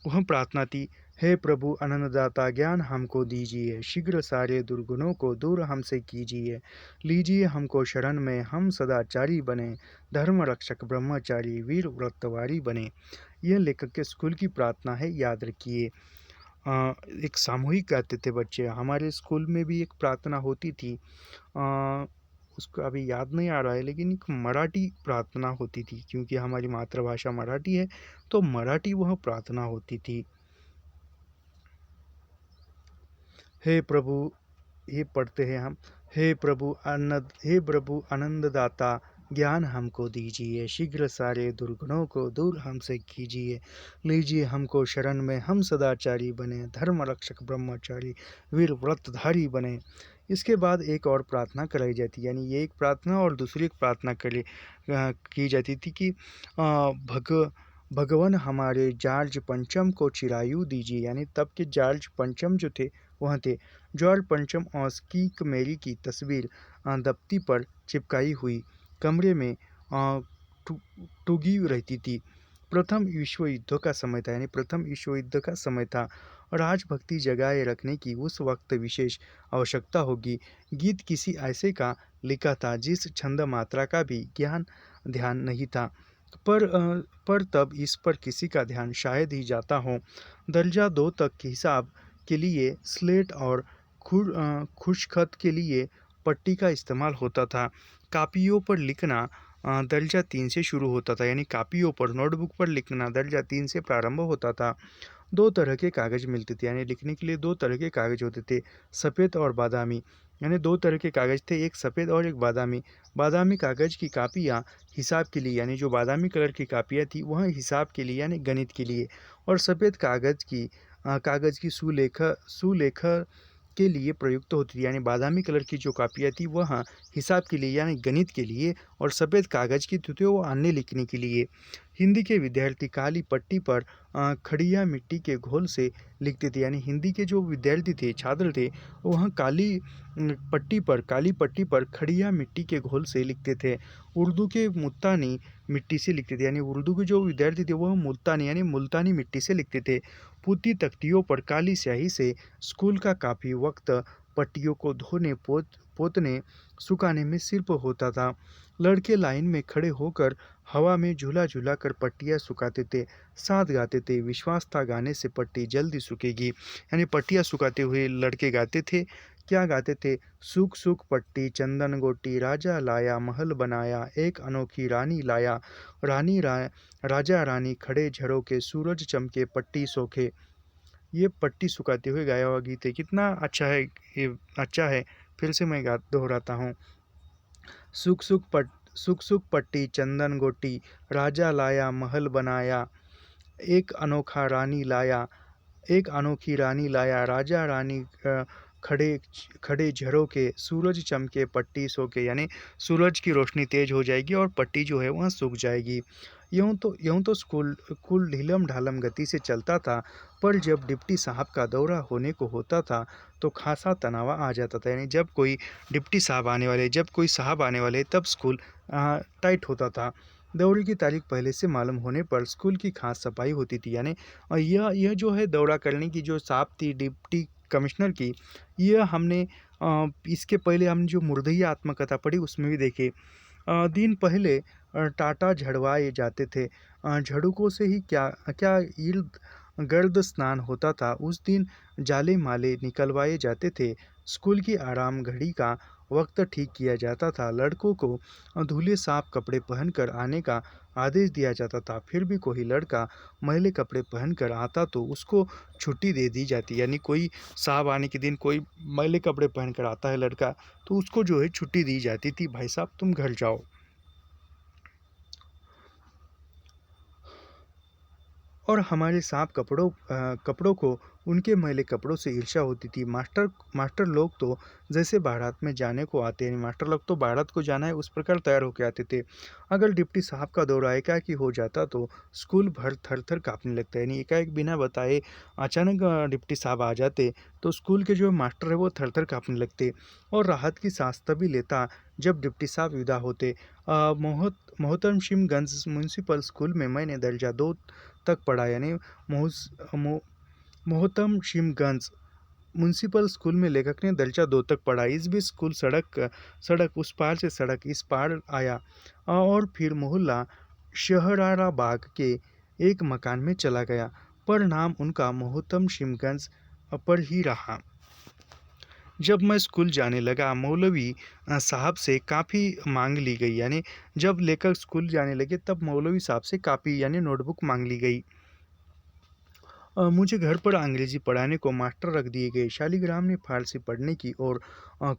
वह प्रार्थना थी, हे प्रभु अनंतदाता, ज्ञान हमको दीजिए, शीघ्र सारे दुर्गुणों को दूर हमसे कीजिए, लीजिए हमको शरण में, हम सदाचारी बने, धर्म रक्षक ब्रह्मचारी, वीर व्रतवारी बने। यह लेखक के स्कूल की प्रार्थना है, याद रखिए। एक सामूहिक गाते थे बच्चे। हमारे स्कूल में भी एक प्रार्थना होती थी, उसको अभी याद नहीं आ रहा है, लेकिन एक मराठी प्रार्थना होती थी, क्योंकि हमारी मातृभाषा मराठी है तो मराठी वह प्रार्थना होती थी। हे प्रभु, ये पढ़ते हैं हम, हे प्रभु आनंददाता, ज्ञान हमको दीजिए, शीघ्र सारे दुर्गुणों को दूर हमसे कीजिए। लीजिए हमको शरण में, हम सदाचारी बने, धर्म रक्षक ब्रह्मचारी, वीर व्रतधारी बने। इसके बाद एक और प्रार्थना कराई जाती है, यानी ये एक प्रार्थना और दूसरी एक प्रार्थना की जाती थी कि भगवान हमारे जॉर्ज पंचम को चिरायु दीजिए, यानी तब के जॉर्ज पंचम जो थे वह थे। जॉर्ज पंचम और स्कीक मैरी की तस्वीर दफ्ती पर चिपकाई हुई कमरे में टूंगी रहती थी। प्रथम विश्व युद्ध का समय था, यानी प्रथम विश्व युद्ध का समय था। राजभक्ति जगाए रखने की उस वक्त विशेष आवश्यकता होगी। गीत किसी ऐसे का लिखा था जिस छंद मात्रा का भी ध्यान नहीं था, पर तब इस पर किसी का ध्यान शायद ही जाता हो। दर्जा 2 तक के हिसाब के लिए स्लेट और खुशखत के लिए पट्टी का इस्तेमाल होता था। कापियों पर लिखना दर्जा 3 से शुरू होता था, यानी कापियों पर नोटबुक पर लिखना दर्जा 3 से प्रारंभ होता था। 2 तरह के कागज़ मिलते थे, यानी लिखने के लिए 2 तरह के कागज़ होते थे, सफ़ेद और बादामी। यानी 2 तरह के कागज़ थे, एक सफ़ेद और एक बादामी। बादामी कागज़ की कापियाँ हिसाब के लिए, यानी जो बादामी कलर की कापियाँ थी वह हिसाब के लिए यानी गणित के लिए, और सफ़ेद कागज़ की सुलेख के लिए प्रयुक्त होती थी। यानी बादामी कलर की जो कापियाँ थी वह हिसाब के लिए यानी गणित के लिए, और सफ़ेद कागज़ की थी वो अन्य लिखने के लिए। हिंदी के विद्यार्थी काली पट्टी पर खड़िया मिट्टी के घोल से लिखते थे, यानी हिंदी के जो विद्यार्थी थे, छात्र थे, वह काली पट्टी पर खड़िया मिट्टी के घोल से लिखते थे। उर्दू के मुल्तानी मिट्टी से लिखते थे, यानी उर्दू के जो विद्यार्थी थे वह मुल्तानी मिट्टी से लिखते थे। पुती तख्तियों पर काली स्याही से स्कूल का काफ़ी वक्त पट्टियों को धोने पोतने सुखाने में सिर्फ होता था। लड़के लाइन में खड़े होकर हवा में झूला झूला कर पट्टियाँ सुखाते थे, साथ गाते थे, विश्वास था गाने से पट्टी जल्दी सूखेगी। यानी पट्टियाँ सुखाते हुए लड़के गाते थे, क्या गाते थे? सूख सूख पट्टी चंदन गोटी, राजा लाया महल बनाया, एक अनोखी रानी लाया, राजा रानी खड़े झरोके, सूरज चमके पट्टी सोखे। ये पट्टी सुखाते हुए गाया हुआ गीत है। कितना अच्छा है ये, अच्छा है। फिर से मैं दोहराता हूँ। सुख सुख पट्टी चंदन गोटी, राजा लाया महल बनाया, एक अनोखा रानी लाया एक अनोखी रानी लाया, राजा रानी खड़े खड़े झरोके, सूरज चमके पट्टी सोके, यानी सूरज की रोशनी तेज हो जाएगी और पट्टी जो है वह सूख जाएगी। यूँ तो स्कूल ढीलम ढालम गति से चलता था, पर जब डिप्टी साहब का दौरा होने को होता था तो खासा तनाव आ जाता था। यानी जब कोई जब कोई साहब आने वाले तब स्कूल टाइट होता था। दौरे की तारीख पहले से मालूम होने पर स्कूल की खास सफाई होती थी। यानी यह जो है दौरा करने की जो साहब थी डिप्टी कमिश्नर की, यह हमने इसके पहले हमने जो मुर्दइया आत्मकथा पढ़ी उसमें भी देखे। दिन पहले टाटा झड़वाए जाते थे। झड़ुकों से ही क्या क्या इर्द गर्द स्नान होता था। उस दिन जाले माले निकलवाए जाते थे। स्कूल की आराम घड़ी का वक्त ठीक किया जाता था। लड़कों को धुले साफ कपड़े पहनकर आने का आदेश दिया जाता था। फिर भी कोई लड़का मैले कपड़े पहनकर आता तो उसको छुट्टी दे दी जाती। यानी कोई साहब आने के दिन कोई मैले कपड़े पहनकर आता है लड़का, तो उसको जो है छुट्टी दी जाती थी, भाई साहब तुम घर जाओ। और हमारे साफ कपड़ों को उनके मैले कपड़ों से ईर्ष्या होती थी। मास्टर लोग तो जैसे बारात में जाने को आते हैं, मास्टर लोग तो बारात को जाना है उस प्रकार तैयार होकर आते थे। अगर डिप्टी साहब का दौरा एकाएकी हो जाता तो स्कूल भर थर थर काँपने लगता है। यानी एकाएक बिना बताए अचानक डिप्टी साहब आ जाते तो स्कूल के जो मास्टर है वो थर थर काँपने लगते। और राहत की सांस तभी लेता जब डिप्टी साहब विदा होते। मोहतरम सिमगंज म्यूनसिपल स्कूल में मैंने दर्जा 2 तक पढ़ा। यानी मोहतम सिमगंज म्यूनसिपल स्कूल में लेखक ने दर्जा 2 तक पढ़ा। इस बीच स्कूल सड़क उस पार से सड़क इस पार आया और फिर मोहल्ला शहरारा बाग के एक मकान में चला गया, पर नाम उनका मोहतम सिमगंज पर ही रहा। जब मैं स्कूल जाने लगा मौलवी साहब से काफ़ी मांग ली गई। यानी जब लेकर स्कूल जाने लगे तब मौलवी साहब से कापी यानी नोटबुक मांग ली गई। मुझे घर पर अंग्रेजी पढ़ाने को मास्टर रख दिए गए। शालिग्राम ने फारसी पढ़ने की और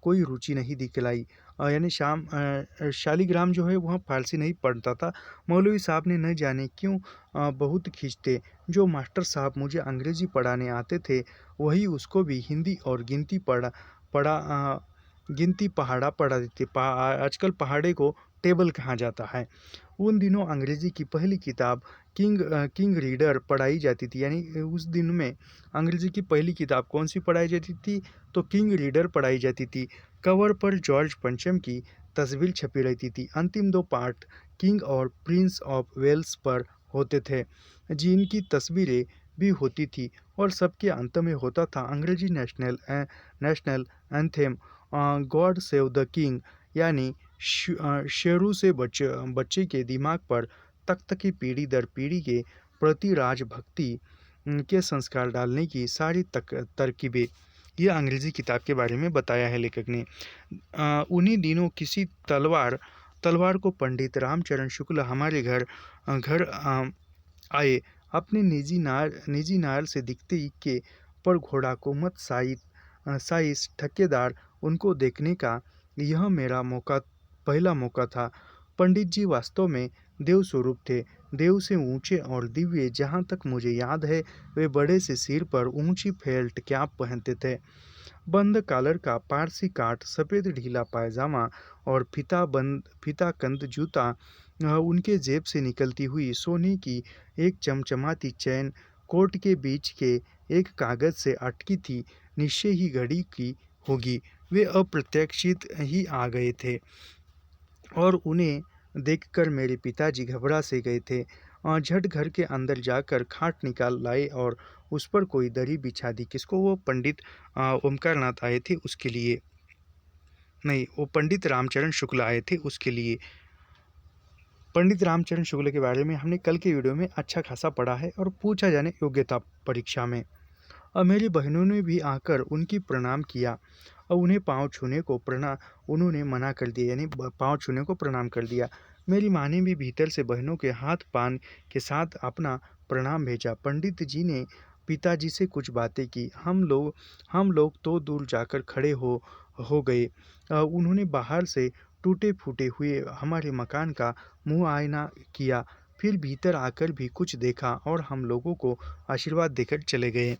कोई रुचि नहीं दिखलाई। यानी शालिग्राम जो है वह फारसी नहीं पढ़ता था। मौलवी साहब ने न जाने क्यों बहुत खींचते। जो मास्टर साहब मुझे अंग्रेजी पढ़ाने आते थे वही उसको भी हिंदी और गिनती पढ़ा पढ़ा गिनती पहाड़ा पढ़ा देते। आजकल पहाड़े को टेबल कहा जाता है। उन दिनों अंग्रेजी की पहली किताब किंग रीडर पढ़ाई जाती थी। यानी उस दिन में अंग्रेजी की पहली किताब कौन सी पढ़ाई जाती थी? तो किंग रीडर पढ़ाई जाती थी। कवर पर जॉर्ज पंचम की तस्वीर छपी रहती थी। अंतिम दो पार्ट किंग और प्रिंस ऑफ वेल्स पर होते थे, जिनकी तस्वीरें भी होती थी। और सबके अंत में होता था अंग्रेजी national anthem, God save the king. यानी शुरू से बच्चे के दिमाग पर तख्त की पीढ़ी दर पीढ़ी के प्रति राजभक्ति के संस्कार डालने की सारी तरकीबें, यह अंग्रेजी किताब के बारे में बताया है लेखक ने। उन्हीं दिनों किसी तलवार को पंडित रामचरण शुक्ल हमारे घर आए। अपने निजी नार से दिखते के पर घोड़ा को मत साइस ठेकेदार उनको देखने का यह मेरा पहला मौका था। पंडित जी वास्तव में देव स्वरूप थे। देव से ऊंचे और दिव्य। जहाँ तक मुझे याद है वे बड़े से सिर पर ऊंची फेल्ट कैप पहनते थे, बंद कॉलर का पारसी काट, सफ़ेद ढीला पायजामा और फीताकंद जूता। उनके जेब से निकलती हुई सोने की एक चमचमाती चैन कोट के बीच के एक कागज से अटकी थी। निश्चय ही घड़ी की होगी। वे अप्रत्याशित ही आ गए थे और उन्हें देखकर मेरे पिताजी घबरा से गए थे। झट घर के अंदर जाकर खाट निकाल लाए और उस पर कोई दरी बिछा दी। किसको? वो पंडित ओमकारनाथ आए थे उसके लिए, नहीं, वो पंडित रामचरण शुक्ल आए थे उसके लिए। पंडित रामचरण शुक्ल के बारे में हमने कल के वीडियो में अच्छा खासा पढ़ा है और पूछा जाने योग्यता परीक्षा में। और मेरी बहनों ने भी आकर उनकी प्रणाम किया और उन्हें पाँव छूने को उन्होंने मना कर दिया, यानी पाँव छूने को प्रणाम कर दिया। मेरी माँ ने भी भीतर से बहनों के हाथ पान के साथ अपना प्रणाम भेजा। पंडित जी ने पिताजी से कुछ बातें की। हम लोग तो दूर जाकर खड़े हो गए। उन्होंने बाहर से टूटे फूटे हुए हमारे मकान का मुआयना किया, फिर भीतर आकर भी कुछ देखा और हम लोगों को आशीर्वाद देकर चले गए।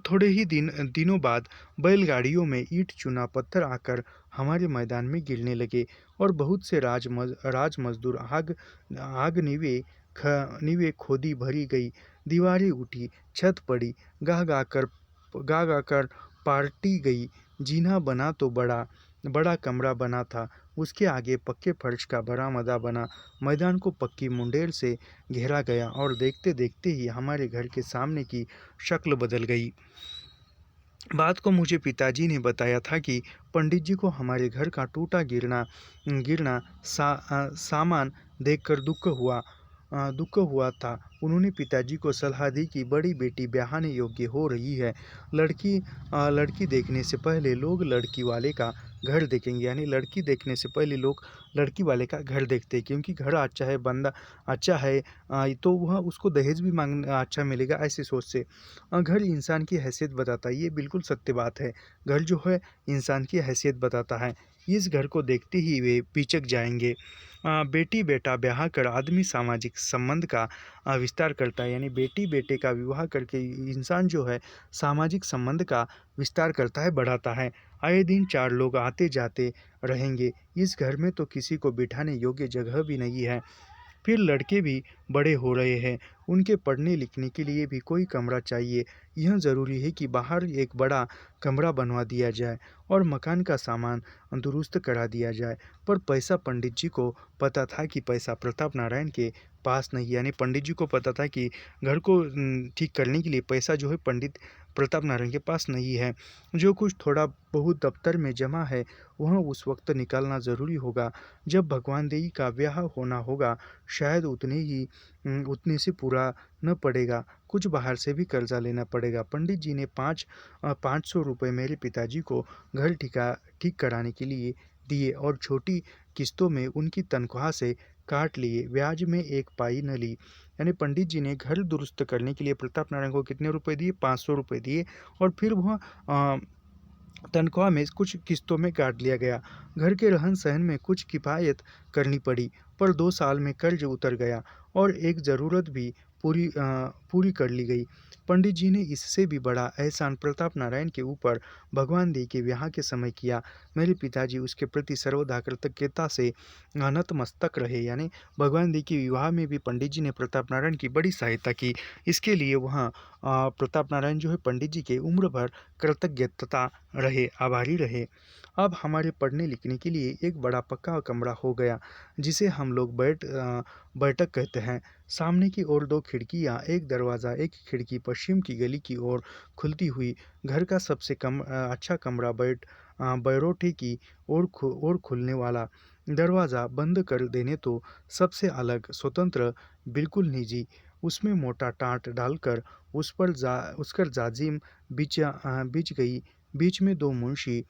थोड़े ही दिनों बाद बैलगाड़ियों में ईंट चूना पत्थर आकर हमारे मैदान में गिरने लगे और बहुत से राज मजदूर आग नीवे खोदी भरी गई, दीवारें उठी, छत पड़ी, गा गा कर पार्टी गई। जीना बना तो बड़ा कमरा बना था, उसके आगे पक्के फर्श का बरामदा बना। मैदान को पक्की मुंडेर से घेरा गया और देखते देखते ही हमारे घर के सामने की शक्ल बदल गई। बात को मुझे पिताजी ने बताया था कि पंडित जी को हमारे घर का टूटा गिरना सामान देखकर दुख हुआ था। उन्होंने पिताजी को सलाह दी कि बड़ी बेटी ब्याहने योग्य हो रही है। लड़की देखने से पहले लोग लड़की वाले का घर देखेंगे। यानी लड़की देखने से पहले लोग लड़की वाले का घर देखते हैं, क्योंकि घर अच्छा है, बंदा अच्छा है, तो वह उसको दहेज भी अच्छा मिलेगा, ऐसी सोच से। घर इंसान की हैसियत बताता है, ये बिल्कुल सत्य बात है। घर जो है इंसान की हैसियत बताता है। इस घर को देखते ही वे पिचक जाएंगे। बेटी बेटा ब्याह कर आदमी सामाजिक संबंध का विस्तार करता है। यानी बेटी बेटे का विवाह करके इंसान जो है सामाजिक संबंध का विस्तार करता है, बढ़ाता है। आए दिन 4 लोग आते जाते रहेंगे। इस घर में तो किसी को बिठाने योग्य जगह भी नहीं है। फिर लड़के भी बड़े हो रहे हैं, उनके पढ़ने लिखने के लिए भी कोई कमरा चाहिए। यह ज़रूरी है कि बाहर एक बड़ा कमरा बनवा दिया जाए और मकान का सामान दुरुस्त करा दिया जाए। पर पैसा पंडित जी को पता था कि पैसा प्रताप नारायण के पास नहीं। यानी पंडित जी को पता था कि घर को ठीक करने के लिए पैसा जो है पंडित प्रताप नारायण के पास नहीं है। जो कुछ थोड़ा बहुत दफ्तर में जमा है वह उस वक्त निकालना ज़रूरी होगा जब भगवान देई का ब्याह होना होगा। शायद उतने से पूरा न पड़ेगा, कुछ बाहर से भी कर्जा लेना पड़ेगा। पंडित जी ने 500 रुपये मेरे पिताजी को घर ठीक कराने के लिए दिए और छोटी किस्तों में उनकी तनख्वाह से काट लिए। ब्याज में एक पाई न ली। यानी पंडित जी ने घर दुरुस्त करने के लिए प्रताप नारायण को कितने रुपए दिए? 500 रुपये दिए। और फिर वह तनख्वाह में कुछ किस्तों में काट लिया गया। घर के रहन सहन में कुछ किफ़ायत करनी पड़ी, पर 2 साल में कर्ज उतर गया और एक ज़रूरत भी पूरी कर ली गई। पंडित जी ने इससे भी बड़ा एहसान प्रताप नारायण के ऊपर भगवान देव के विवाह के समय किया। मेरे पिताजी उसके प्रति सर्वदा कृतज्ञता से नतमस्तक रहे। यानी भगवान देव के विवाह में भी पंडित जी ने प्रताप नारायण की बड़ी सहायता की। इसके लिए वहाँ प्रताप नारायण जो है पंडित जी के उम्र भर कृतज्ञता रहे, आभारी रहे। अब हमारे पढ़ने लिखने के लिए एक बड़ा पक्का कमरा हो गया, जिसे हम लोग बैठक कहते हैं। सामने की ओर 2 खिड़कियाँ, एक दरवाज़ा, एक खिड़की पश्चिम की गली की ओर खुलती हुई। घर का सबसे अच्छा कमरा बैरोठी की ओर खुलने वाला। दरवाज़ा बंद कर देने तो सबसे अलग, स्वतंत्र, बिल्कुल निजी। उसमें मोटा टाट डालकर उस पर जाजिम बिछ गई। बीच में 2 मुंशी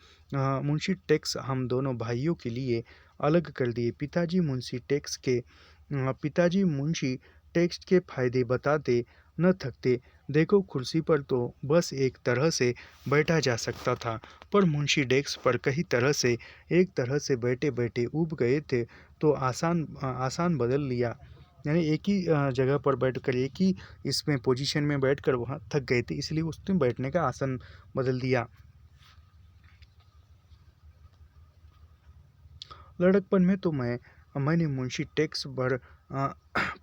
टैक्स हम दोनों भाइयों के लिए अलग कर दिए। पिताजी मुंशी टैक्स के फायदे बताते न थकते। देखो, कुर्सी पर तो बस एक तरह से बैठा जा सकता था, पर मुंशी डेस्क पर कई तरह से एक तरह से बैठे बैठे ऊब गए थे, तो आसान बदल लिया। यानी एक ही जगह पर बैठकर एक ही इसमें पोजीशन में बैठकर वहाँ थक गए थे, इसलिए उसने बैठने का आसन बदल दिया। लड़कपन में तो मैंने मुंशी टैक्स पर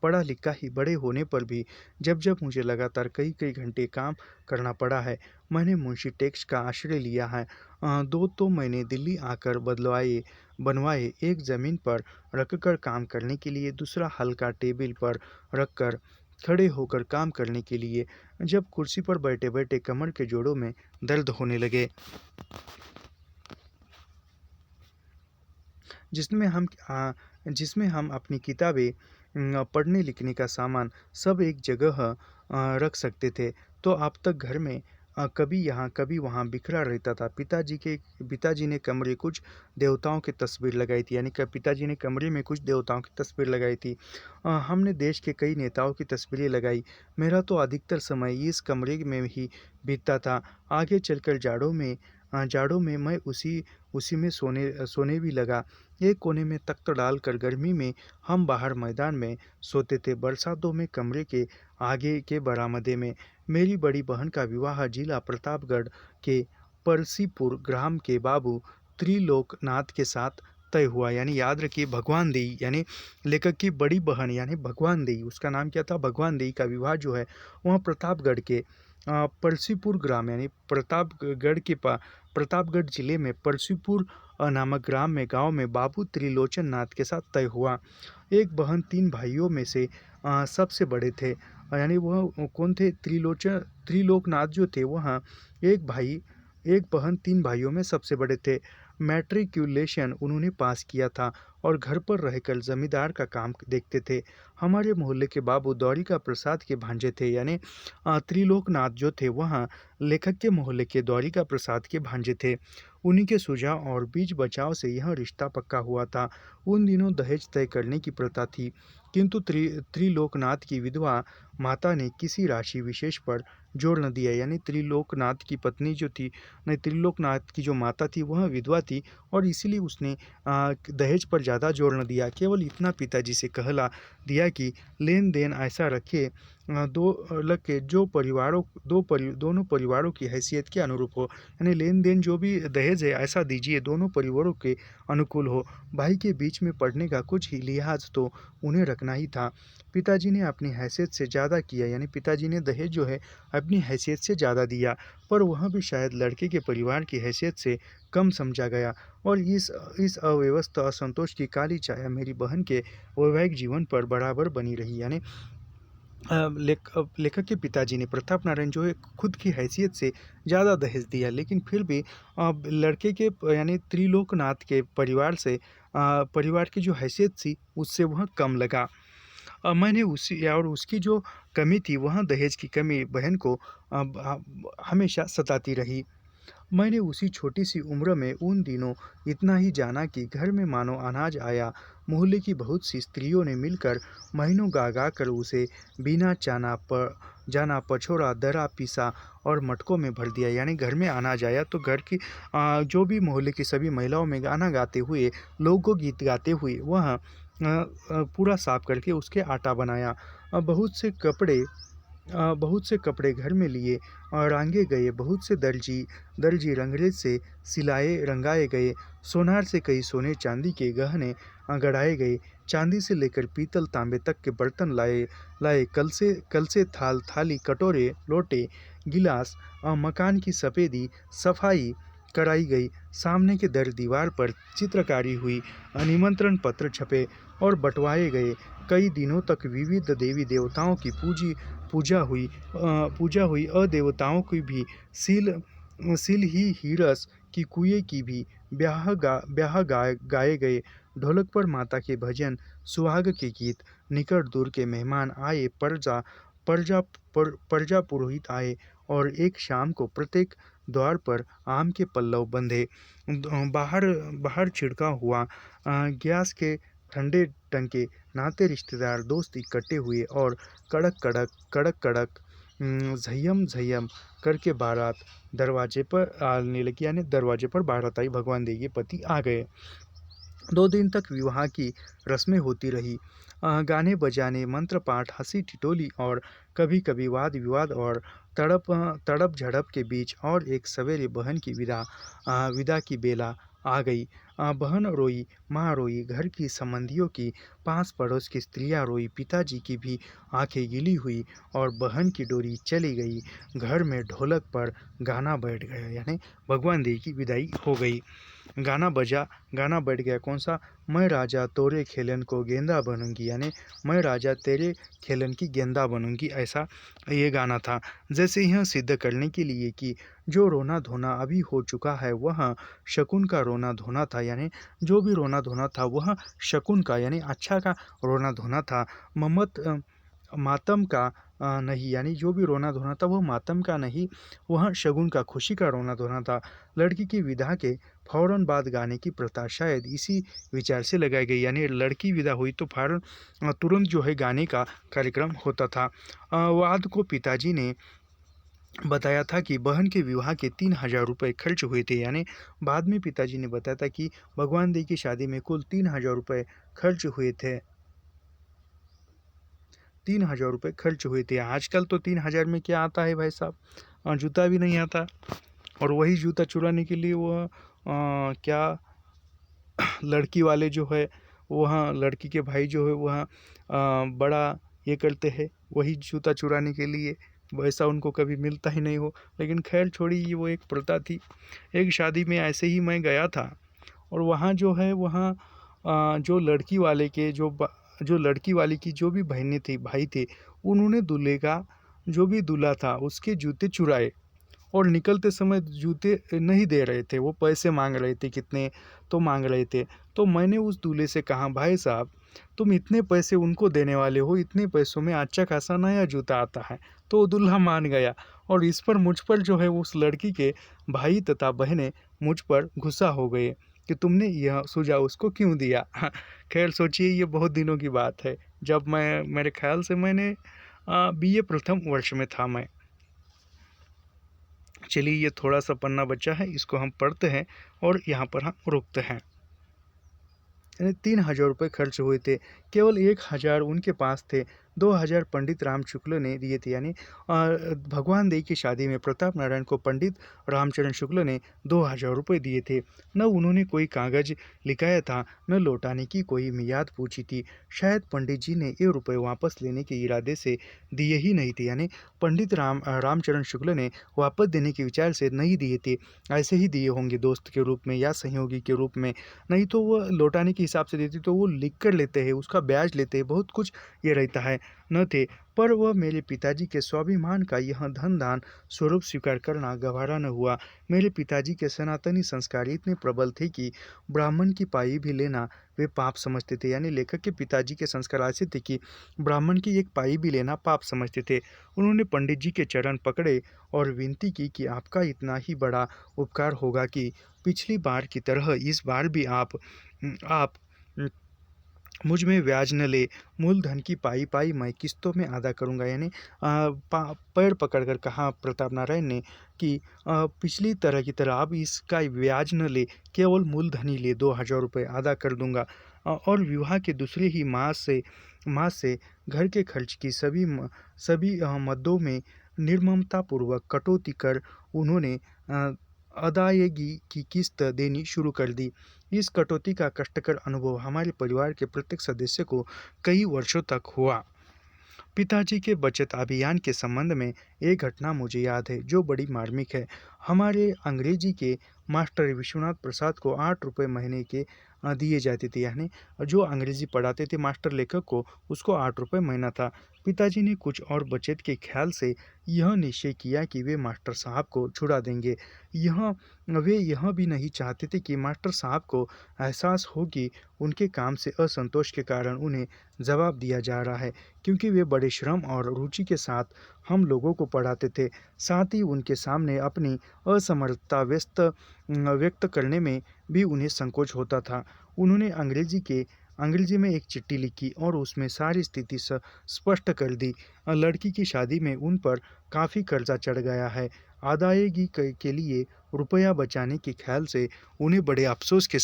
पढ़ा लिखा ही बड़े होने पर भी जब जब मुझे लगातार कई कई घंटे काम करना पड़ा है, मैंने मुंशी टैक्स का आश्रय लिया है। 2 तो मैंने दिल्ली आकर बनवाए, एक ज़मीन पर रखकर काम करने के लिए, दूसरा हल्का टेबल पर रखकर खड़े होकर काम करने के लिए, जब कुर्सी पर बैठे बैठे कमर के जोड़ों में दर्द होने लगे। जिसमें हम अपनी किताबें, पढ़ने लिखने का सामान सब एक जगह रख सकते थे, तो अब तक घर में कभी यहाँ कभी वहाँ बिखरा रहता था। पिताजी ने कमरे कुछ देवताओं की तस्वीर लगाई थी। यानी कि पिताजी ने कमरे में कुछ देवताओं की तस्वीर लगाई थी। हमने देश के कई नेताओं की तस्वीरें लगाई। मेरा तो अधिकतर समय इस कमरे में ही बीतता था। आगे चलकर जाड़ों में मैं उसी में सोने भी लगा। एक कोने में तख्त डालकर गर्मी में हम बाहर मैदान में सोते थे, बरसातों में कमरे के आगे के बरामदे में। मेरी बड़ी बहन का विवाह जिला प्रतापगढ़ के परसीपुर ग्राम के बाबू त्रिलोकनाथ के साथ तय हुआ। यानी याद रखिए, भगवान देई, यानी लेखक की बड़ी बहन यानी भगवान देई, उसका नाम क्या था? भगवान देई का विवाह जो है वह प्रतापगढ़ के परसीपुर ग्राम, यानी प्रतापगढ़ जिले में परसीपुर नामक गांव में बाबू त्रिलोचन नाथ के साथ तय हुआ। एक बहन 3 भाइयों में से सबसे बड़े थे। यानी वह कौन थे? त्रिलोकनाथ जो थे वह एक बहन 3 भाइयों में सबसे बड़े थे। मैट्रिकुलेशन उन्होंने पास किया था और घर पर रहकर जमींदार का काम देखते थे। हमारे मोहल्ले के बाबू द्वारिका प्रसाद के भांजे थे। यानी त्रिलोकनाथ जो थे वह लेखक के मोहल्ले के द्वारिका प्रसाद के भांजे थे। उन्हीं के सुझाव और बीच बचाव से यह रिश्ता पक्का हुआ था। उन दिनों दहेज तय करने की प्रथा थी, किंतु त्रिलोकनाथ की विधवा माता ने किसी राशि विशेष पर जोर न दिया। यानी त्रिलोकनाथ की पत्नी जो थी, नहीं, त्रिलोकनाथ की जो माता थी वह विधवा थी और इसीलिए उसने दहेज पर ज़्यादा जोर न दिया। केवल इतना पिताजी से कहला दिया कि लेन देन ऐसा रखे दोनों परिवारों की हैसियत के अनुरूप हो। यानी लेन देन जो भी दहेज है ऐसा दीजिए दोनों परिवारों के अनुकूल हो। भाई के बीच में पढ़ने का कुछ ही लिहाज तो उन्हें रखना ही था। पिताजी ने अपनी हैसियत से ज़्यादा किया। यानी पिताजी ने दहेज जो है अपनी हैसियत से ज़्यादा दिया, पर वह भी शायद लड़के के परिवार की हैसियत से कम समझा गया। और इस अव्यवस्था असंतोष की काली छाया मेरी बहन के वैवाहिक जीवन पर बराबर बनी रही। यानी लेखक के पिताजी ने प्रताप नारायण जो है खुद की हैसियत से ज़्यादा दहेज दिया, लेकिन फिर भी लड़के के यानी त्रिलोकनाथ के परिवार की जो हैसियत थी उससे वह कम लगा। मैंने उसकी जो कमी थी वह दहेज की कमी बहन को हमेशा सताती रही। मैंने उसी छोटी सी उम्र में उन दिनों इतना ही जाना कि घर में मानो अनाज आया। मोहल्ले की बहुत सी स्त्रियों ने मिलकर महीनों गा गा कर उसे बिना जाना पछोड़ा दरा पीसा और मटकों में भर दिया। यानी घर में अनाज आया तो घर की जो भी मोहल्ले की सभी महिलाओं में गाना गाते हुए, लोकगीत गाते हुए वह पूरा साफ करके उसके आटा बनाया। बहुत से कपड़े घर में लिए और रंगे गए। बहुत से दर्जी रंगरेज से सिलाए रंगाए गए। सोनार से कई सोने चांदी के गहने गढ़ाए गए। चांदी से लेकर पीतल तांबे तक के बर्तन लाए कल से थाल थाली कटोरे लोटे गिलास। मकान की सफ़ेदी सफाई कराई गई। सामने के दर दीवार पर चित्रकारी हुई। निमंत्रण पत्र छपे और बंटवाए गए। कई दिनों तक विविध देवी देवताओं की पूजा हुई। देवताओं की भी सील ही हीरस की कुएं की भी गाए गए। ढोलक पर माता के भजन, सुहाग के गीत। निकट दूर के मेहमान आए। प्रजा पुरोहित आए और एक शाम को प्रत्येक द्वार पर आम के पल्लव बंधे। बाहर छिड़काव हुआ। गैस के ठंडे टंके। नाते रिश्तेदार दोस्त इकट्ठे हुए और कड़क झय्यम झय्यम करके बारात दरवाजे पर आने लगी। यानी दरवाजे पर बारात आई। भगवान देव के पति आ गए। 2 दिन तक विवाह की रस्में होती रही। गाने बजाने, मंत्र पाठ, हंसी ठिठोली और कभी कभी वाद विवाद और तड़प झड़प के बीच और एक सवेरे बहन की विदा की बेला आ गई। बहन रोई, माँ रोई, घर की संबंधियों की, पास पड़ोस की स्त्रियां रोई। पिताजी की भी आंखें गीली हुई और बहन की डोरी चली गई। घर में ढोलक पर गाना बैठ गया। यानी भगवान देव की विदाई हो गई। गाना बैठ गया। कौन सा? मैं राजा तोरे खेलन को गेंदा बनूंगी। यानी मैं राजा तेरे खेलन की गेंदा बनूंगी, ऐसा ये गाना था। जैसे यह सिद्ध करने के लिए कि जो रोना धोना अभी हो चुका है वह शकुन का रोना धोना था। यानी जो भी रोना धोना था वह शकुन का यानी अच्छा का रोना धोना था। मातम का नहीं। यानी जो भी रोना धोना था वह मातम का नहीं, वह शगुन का, खुशी का रोना धोना था। लड़की की विदा के फौरन बाद गाने की प्रथा शायद इसी विचार से लगाई गई। यानी लड़की विदा हुई तो फौरन तुरंत जो है गाने का कार्यक्रम होता था। वाद को पिताजी ने बताया था कि बहन के विवाह के 3,000 रुपये खर्च हुए थे। यानी बाद में पिताजी ने बताया था कि भगवान देव की शादी में कुल 3,000 रुपये खर्च हुए थे। 3,000 रुपये खर्च हुए थे। आजकल तो 3,000 में क्या आता है भाई साहब, जूता भी नहीं आता। और वही जूता चुराने के लिए वह क्या लड़की वाले जो है वहाँ, लड़की के भाई जो है वहाँ बड़ा ये करते हैं वही जूता चुराने के लिए। वैसा उनको कभी मिलता ही नहीं हो। लेकिन खैर छोड़िए, वो एक प्रथा थी। एक शादी में ऐसे ही मैं गया था और वहाँ जो है वहाँ जो लड़की वाले के जो लड़की वाली की जो भी बहनें थी, भाई थे, उन्होंने दूल्हे का जो भी दूल्हा था उसके जूते चुराए और निकलते समय जूते नहीं दे रहे थे। वो पैसे मांग रहे थे, कितने तो मांग रहे थे। तो मैंने उस दूल्हे से कहा, भाई साहब तुम इतने पैसे उनको देने वाले हो, इतने पैसों में अच्छा खासा नया जूता आता है। तो वो दूल्हा मान गया और इस पर मुझ पर जो है उस लड़की के भाई तथा बहनें मुझ पर गुस्सा हो गए कि तुमने यह सुझाव उसको क्यों दिया। खैर सोचिए, ये बहुत दिनों की बात है, जब मेरे ख्याल से मैंने BA प्रथम वर्ष में था मैं। चलिए, ये थोड़ा सा पन्ना बचा है, इसको हम पढ़ते हैं और यहाँ पर हम रुकते हैं। यानी 3,000 रुपये खर्च हुए थे। केवल 1,000 उनके पास थे। 2,000 पंडित राम शुक्ल ने दिए थे। यानी भगवान देव की शादी में प्रताप नारायण को पंडित रामचरण शुक्ल ने 2,000 रुपये दिए थे। न उन्होंने कोई कागज लिखाया था, न लौटाने की कोई मियाद पूछी थी। शायद पंडित जी ने ये रुपये वापस लेने के इरादे से दिए ही नहीं थे। यानी पंडित रामचरण शुक्ल ने वापस देने के विचार से नहीं दिए थे, ऐसे ही दिए होंगे दोस्त के रूप में या सहयोगी के रूप में। नहीं तो वो लौटाने के हिसाब से देते तो वो लिख कर लेते हैं, उसका ब्याज लेते हैं, बहुत कुछ ये रहता है। न थे, पर वह मेरे पिताजी के स्वाभिमान का यह धन दान स्वरूप स्वीकार करना गवारा न हुआ। मेरे पिताजी के सनातनी संस्कार इतने प्रबल थे कि ब्राह्मण की पाई भी लेना वे पाप समझते थे। यानी लेखक के पिताजी के संस्कार ऐसे थे कि ब्राह्मण की एक पाई भी लेना पाप समझते थे। उन्होंने पंडित जी के चरण पकड़े और विनती की कि आपका इतना ही बड़ा उपकार होगा कि पिछली बार की तरह इस बार भी आप मुझ में ब्याज न ले, मूलधन की पाई पाई मैं किस्तों में अदा करूंगा। यानी पैर पकड़कर कहा प्रताप नारायण ने कि पिछली तरह की तरह आप इसका ब्याज न ले, केवल मूलधन ही ले, 2,000 रुपये अदा कर दूंगा। और विवाह के दूसरे ही मास से घर के खर्च की सभी मदों में निर्ममतापूर्वक कटौती कर उन्होंने अदायगी की किस्त देनी शुरू कर दी। इस कटौती का कष्टकर अनुभव हमारे परिवार के प्रत्येक सदस्य को कई वर्षों तक हुआ। पिताजी के बचत अभियान के संबंध में एक घटना मुझे याद है जो बड़ी मार्मिक है। हमारे अंग्रेजी के मास्टर विश्वनाथ प्रसाद को 8 रुपये महीने के दिए जाते थे। यानी जो अंग्रेजी पढ़ाते थे मास्टर लेखक को, उसको 8 रुपये महीना था। पिताजी ने कुछ और बचत के ख्याल से यह निश्चय किया कि वे मास्टर साहब को छुड़ा देंगे। वे यह भी नहीं चाहते थे कि मास्टर साहब को एहसास हो कि उनके काम से असंतोष के कारण उन्हें जवाब दिया जा रहा है, क्योंकि वे बड़े श्रम और रुचि के साथ हम लोगों को पढ़ाते थे। साथ ही उनके सामने अपनी असमर्थता व्यक्त करने में भी उन्हें संकोच होता था। उन्होंने अंग्रेजी में एक चिट्ठी लिखी और उसमें सारी स्थिति स्पष्ट कर दी। लड़की की शादी में उन पर काफ़ी कर्जा चढ़ गया है। अदायगी के लिए रुपया बचाने के ख्याल से उन्हें बड़े अफसोस के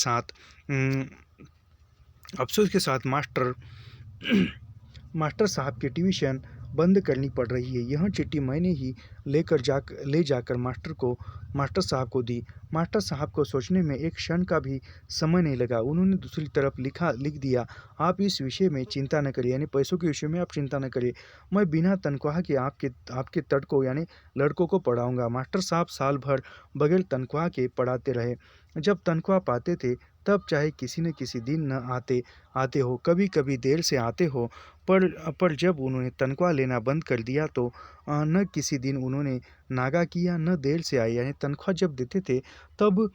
साथ मास्टर साहब की ट्यूशन बंद करनी पड़ रही है। यह चिट्ठी मैंने ही ले जाकर मास्टर साहब को दी। मास्टर साहब को सोचने में एक क्षण का भी समय नहीं लगा। उन्होंने दूसरी तरफ लिख दिया, आप इस विषय में चिंता न करिए, यानी पैसों के विषय में आप चिंता न करिए। मैं बिना तनख्वाह के आपके तड़कों यानी लड़कों को पढ़ाऊंगा। मास्टर साहब साल भर बगैर तनख्वाह के पढ़ाते रहे। जब तनख्वाह पाते थे तब चाहे किसी न किसी दिन न आते हो, कभी कभी देर से आते हो, पर जब उन्होंने तनख्वाह लेना बंद कर दिया तो न किसी दिन उन्होंने नागा किया न देर से आए। यानी तनख्वाह जब देते थे तब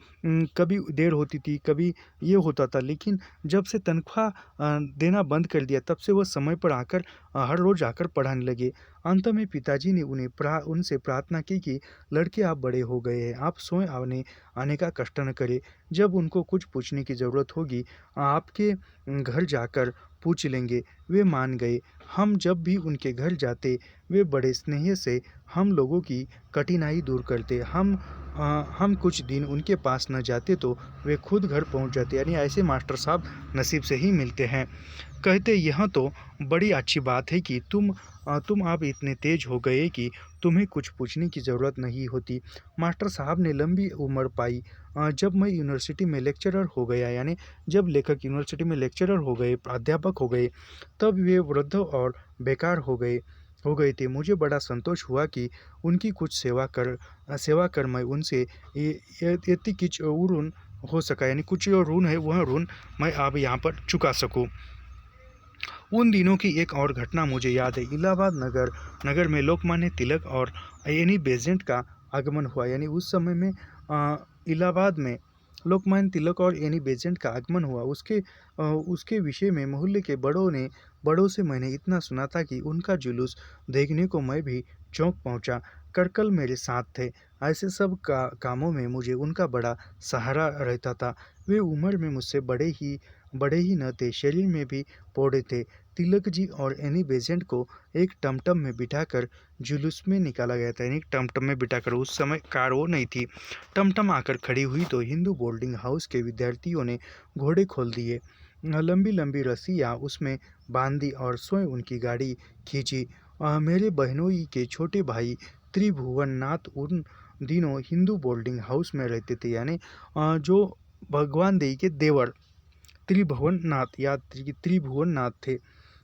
कभी देर होती थी, कभी ये होता था, लेकिन जब से तनख्वाह देना बंद कर दिया तब से वह समय पर आकर हर रोज़ आकर पढ़ाने लगे। अंत में पिताजी ने उनसे प्रार्थना की कि लड़के आप बड़े हो गए हैं, आप स्वयं आने का कष्ट न करें। जब उनको कुछ पूछने की ज़रूरत होगी आपके घर जाकर पूछ लेंगे। वे मान गए। हम जब भी उनके घर जाते वे बड़े स्नेह से हम लोगों की कठिनाई दूर करते। हम कुछ दिन उनके पास न जाते तो वे खुद घर पहुंच जाते। यानी ऐसे मास्टर साहब नसीब से ही मिलते हैं। कहते यह तो बड़ी अच्छी बात है कि तुम अब इतने तेज हो गए कि तुम्हें कुछ पूछने की ज़रूरत नहीं होती। मास्टर साहब ने लंबी उम्र पाई। जब मैं यूनिवर्सिटी में लेक्चरर हो गया, यानी जब लेखक यूनिवर्सिटी में लेक्चरर हो गए, प्राध्यापक हो गए, तब वे वृद्ध और बेकार हो गए थे। मुझे बड़ा संतोष हुआ कि उनकी कुछ सेवा कर मैं उनसे यति किच ऋण हो सका, यानी कुछ जो ऋण है वह ऋण मैं अब यहाँ पर चुका सकूँ। उन दिनों की एक और घटना मुझे याद है। इलाहाबाद नगर में लोकमान्य तिलक और एनी बेसेंट का आगमन हुआ। यानी उस समय में इलाहाबाद में लोकमान्य तिलक और एनी बेसेंट का आगमन हुआ। उसके विषय में मोहल्ले के बड़ों से मैंने इतना सुना था कि उनका जुलूस देखने को मैं भी चौंक पहुंचा। करकल मेरे साथ थे। ऐसे सब कामों में मुझे उनका बड़ा सहारा रहता था। वे उम्र में मुझसे बड़े ही न थे, शरीर में भी पौड़े थे। तिलक जी और एनी बेसेंट को एक टमटम में बिठाकर जुलूस में निकाला गया था। यानी टमटम में बिठाकर, उस समय कार वो नहीं थी। टमटम आकर खड़ी हुई तो हिंदू बोर्डिंग हाउस के विद्यार्थियों ने घोड़े खोल दिए, लंबी लंबी रस्सियाँ उसमें बांध दी और स्वयं उनकी गाड़ी खींची। मेरे बहनोई के छोटे भाई त्रिभुवन नाथ उन दिनों हिंदू बोर्डिंग हाउस में रहते थे। यानी जो भगवान देई के देवर त्रिभुवन नाथ थे।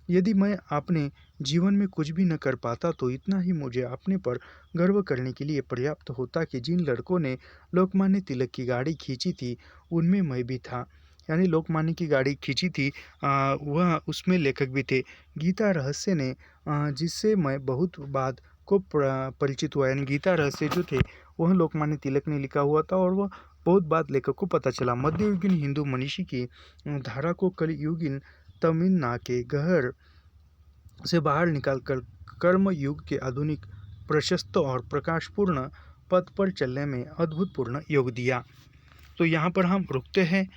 यदि मैं अपने जीवन में कुछ भी न कर पाता तो इतना ही मुझे अपने पर गर्व करने के लिए पर्याप्त होता कि जिन लड़कों ने लोकमान्य तिलक की गाड़ी खींची थी उनमें मैं भी था। यानी लोकमान्य की गाड़ी खींची थी, वह उसमें लेखक भी थे। गीता रहस्य ने जिससे मैं बहुत बाद को परिचित हुआ, यानी गीता रहस्य जो थे वह लोकमान्य तिलक ने लिखा हुआ था और वह बहुत बाद लेखक को पता चला। मध्ययुगीन हिंदू मनीषी की धारा को कलयुगीन तमिलना के गहर से बाहर निकालकर कर्म युग के आधुनिक प्रशस्त और प्रकाशपूर्ण पथ पर चलने में अद्भुतपूर्ण योग दिया। तो यहाँ पर हम रुकते हैं,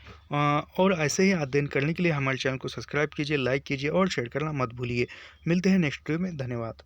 और ऐसे ही अध्ययन करने के लिए हमारे चैनल को सब्सक्राइब कीजिए, लाइक कीजिए और शेयर करना मत भूलिए। मिलते हैं नेक्स्ट वीडियो में। धन्यवाद।